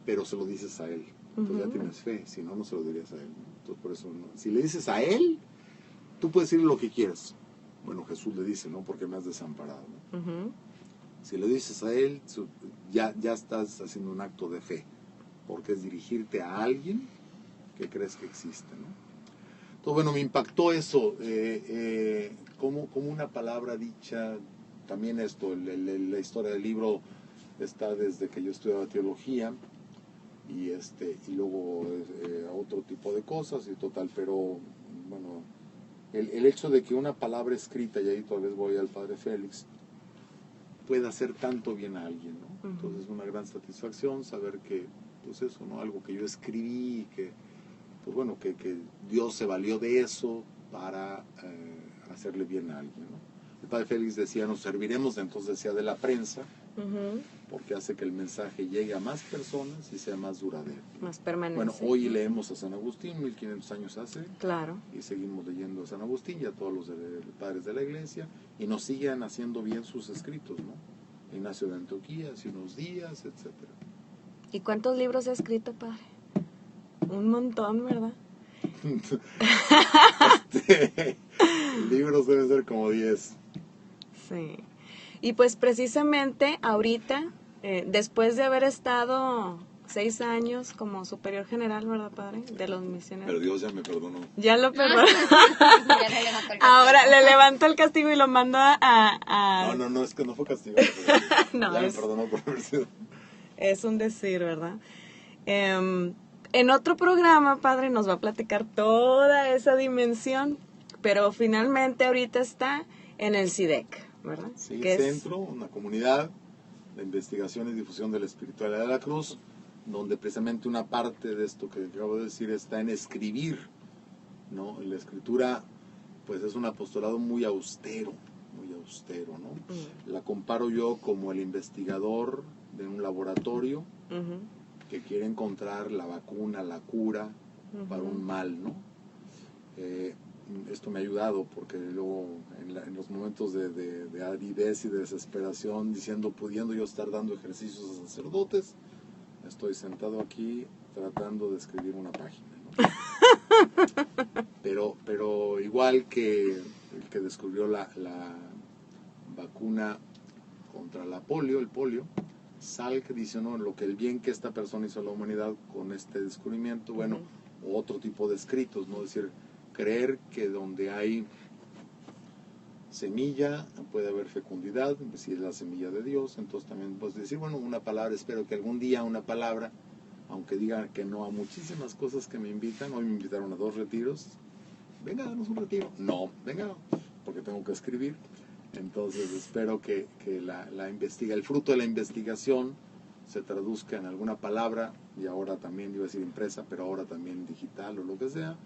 Pero se lo dices a él. Entonces Ujú. ya tienes fe, si no, no se lo dirías a él, ¿no? Entonces por eso, no. Si le dices a él, tú puedes decir lo que quieras. Bueno, Jesús le dice, ¿no? Porque me has desamparado, ¿no? Ujú. Si le dices a él, ya estás haciendo un acto de fe, porque es dirigirte a alguien que crees que existe, ¿no? Entonces, bueno, me impactó eso, como una palabra dicha, también esto, la historia del libro está desde que yo estudiaba teología, y luego otro tipo de cosas, y total, pero, bueno, el hecho de que una palabra escrita, y ahí tal vez voy al Padre Félix, pueda hacer tanto bien a alguien, ¿no? Entonces es una gran satisfacción saber que, pues eso, ¿no? Algo que yo escribí y que, pues bueno, que Dios se valió de eso para hacerle bien a alguien, ¿no? El Padre Félix decía, nos serviremos, entonces decía, de la prensa, Ujú. porque hace que el mensaje llegue a más personas y sea más duradero. Más permanente. Bueno, hoy leemos a San Agustín, 1500 años hace, Claro. y seguimos leyendo a San Agustín y a todos los padres de la iglesia, y nos siguen haciendo bien sus escritos, ¿no? Ignacio de Antioquía, hace unos días, etcétera. ¿Y cuántos libros ha escrito, padre? Un montón, ¿verdad? Libros deben ser como 10. Sí. Y pues precisamente ahorita, después de haber estado 6 años como superior general, ¿verdad, padre? De los misioneros. Pero Dios ya me perdonó. Ya lo perdonó. Ya le levantó el Ahora le levantó el castigo y lo mandó a... No, es que no fue castigo. No, ya me es- perdonó por haber sido. Es un decir, ¿verdad? En otro programa, padre, nos va a platicar toda esa dimensión, pero finalmente ahorita está en el CIDEC, ¿verdad? Sí, Que es- centro, una comunidad de investigación y difusión de la espiritualidad de la cruz, donde precisamente una parte de esto que acabo de decir está en escribir, ¿no? La escritura, pues es un apostolado muy austero, ¿no? La comparo yo como el investigador de un laboratorio Ujú, que quiere encontrar la vacuna, la cura para un mal, ¿no? Esto me ha ayudado porque luego en los momentos de aridez y de desesperación, pudiendo yo estar dando ejercicios a sacerdotes, estoy sentado aquí tratando de escribir una página, ¿no? pero igual que el que descubrió la vacuna contra el polio, Salk dice, no, el bien que esta persona hizo a la humanidad con este descubrimiento, bueno, otro tipo de escritos, ¿no? Es decir, creer que donde hay semilla puede haber fecundidad, si es la semilla de Dios. Entonces también puedes decir, bueno, una palabra, espero que algún día una palabra, aunque diga que no a muchísimas cosas que me invitan. Hoy me invitaron a 2 retiros. Venga, danos un retiro. No, venga, porque tengo que escribir. Entonces espero que el fruto de la investigación se traduzca en alguna palabra, y ahora también, iba a decir impresa, pero ahora también digital o lo que sea,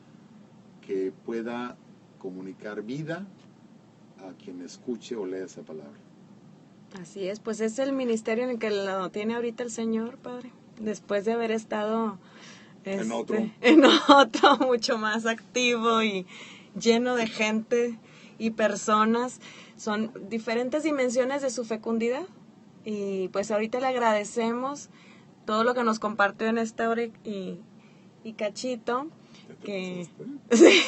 que pueda comunicar vida a quien escuche o lea esa palabra. Así es, pues es el ministerio en el que lo tiene ahorita el Señor, Padre, después de haber estado En otro mucho más activo y lleno de gente y personas. Son diferentes dimensiones de su fecundidad, y pues ahorita le agradecemos todo lo que nos compartió en esta hora y cachito, que sí.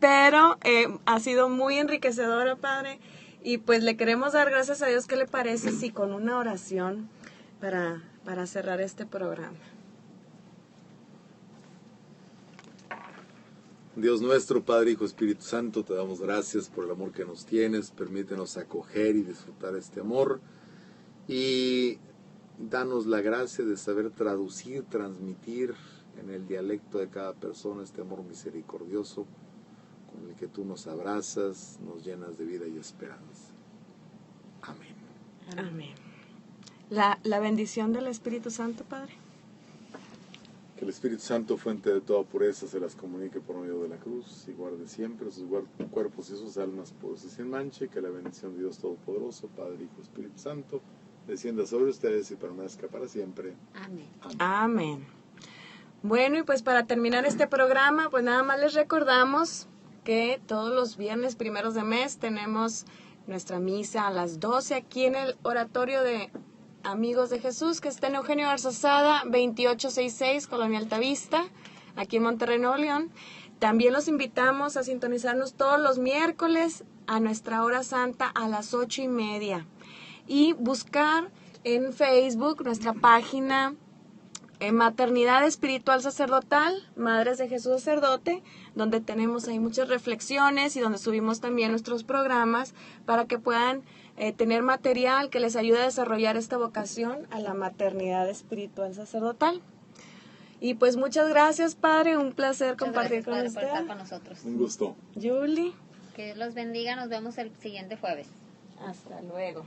Pero ha sido muy enriquecedora, Padre, y pues le queremos dar gracias a Dios. ¿Qué le parece si con una oración para cerrar este programa? Dios nuestro, Padre, Hijo, Espíritu Santo, te damos gracias por el amor que nos tienes. Permítenos acoger y disfrutar este amor, y danos la gracia de saber traducir, transmitir en el dialecto de cada persona este amor misericordioso con el que tú nos abrazas, nos llenas de vida y esperanza. Amén. Amén. La bendición del Espíritu Santo, Padre. Que el Espíritu Santo, fuente de toda pureza, se las comunique por medio de la cruz y guarde siempre sus cuerpos y sus almas puros y sin mancha, y que la bendición de Dios Todopoderoso, Padre, Hijo, Espíritu Santo, descienda sobre ustedes y permanezca para siempre. Amén. Amén. Amén. Bueno, y pues para terminar este programa, pues nada más les recordamos que todos los viernes primeros de mes tenemos nuestra misa a las 12 aquí en el oratorio de Amigos de Jesús, que está en Eugenio Garzazada, 2866, Colonia Altavista, aquí en Monterrey, Nuevo León. También los invitamos a sintonizarnos todos los miércoles a nuestra hora santa a las 8:30, y buscar en Facebook nuestra página Maternidad Espiritual Sacerdotal, Madres de Jesús Sacerdote, donde tenemos ahí muchas reflexiones y donde subimos también nuestros programas para que puedan tener material que les ayude a desarrollar esta vocación a la maternidad espiritual sacerdotal. Y pues muchas gracias, Padre, un placer compartir con usted. Por estar usted. con nosotros. Un gusto. Julie. Que Dios los bendiga, nos vemos el siguiente jueves. Hasta luego.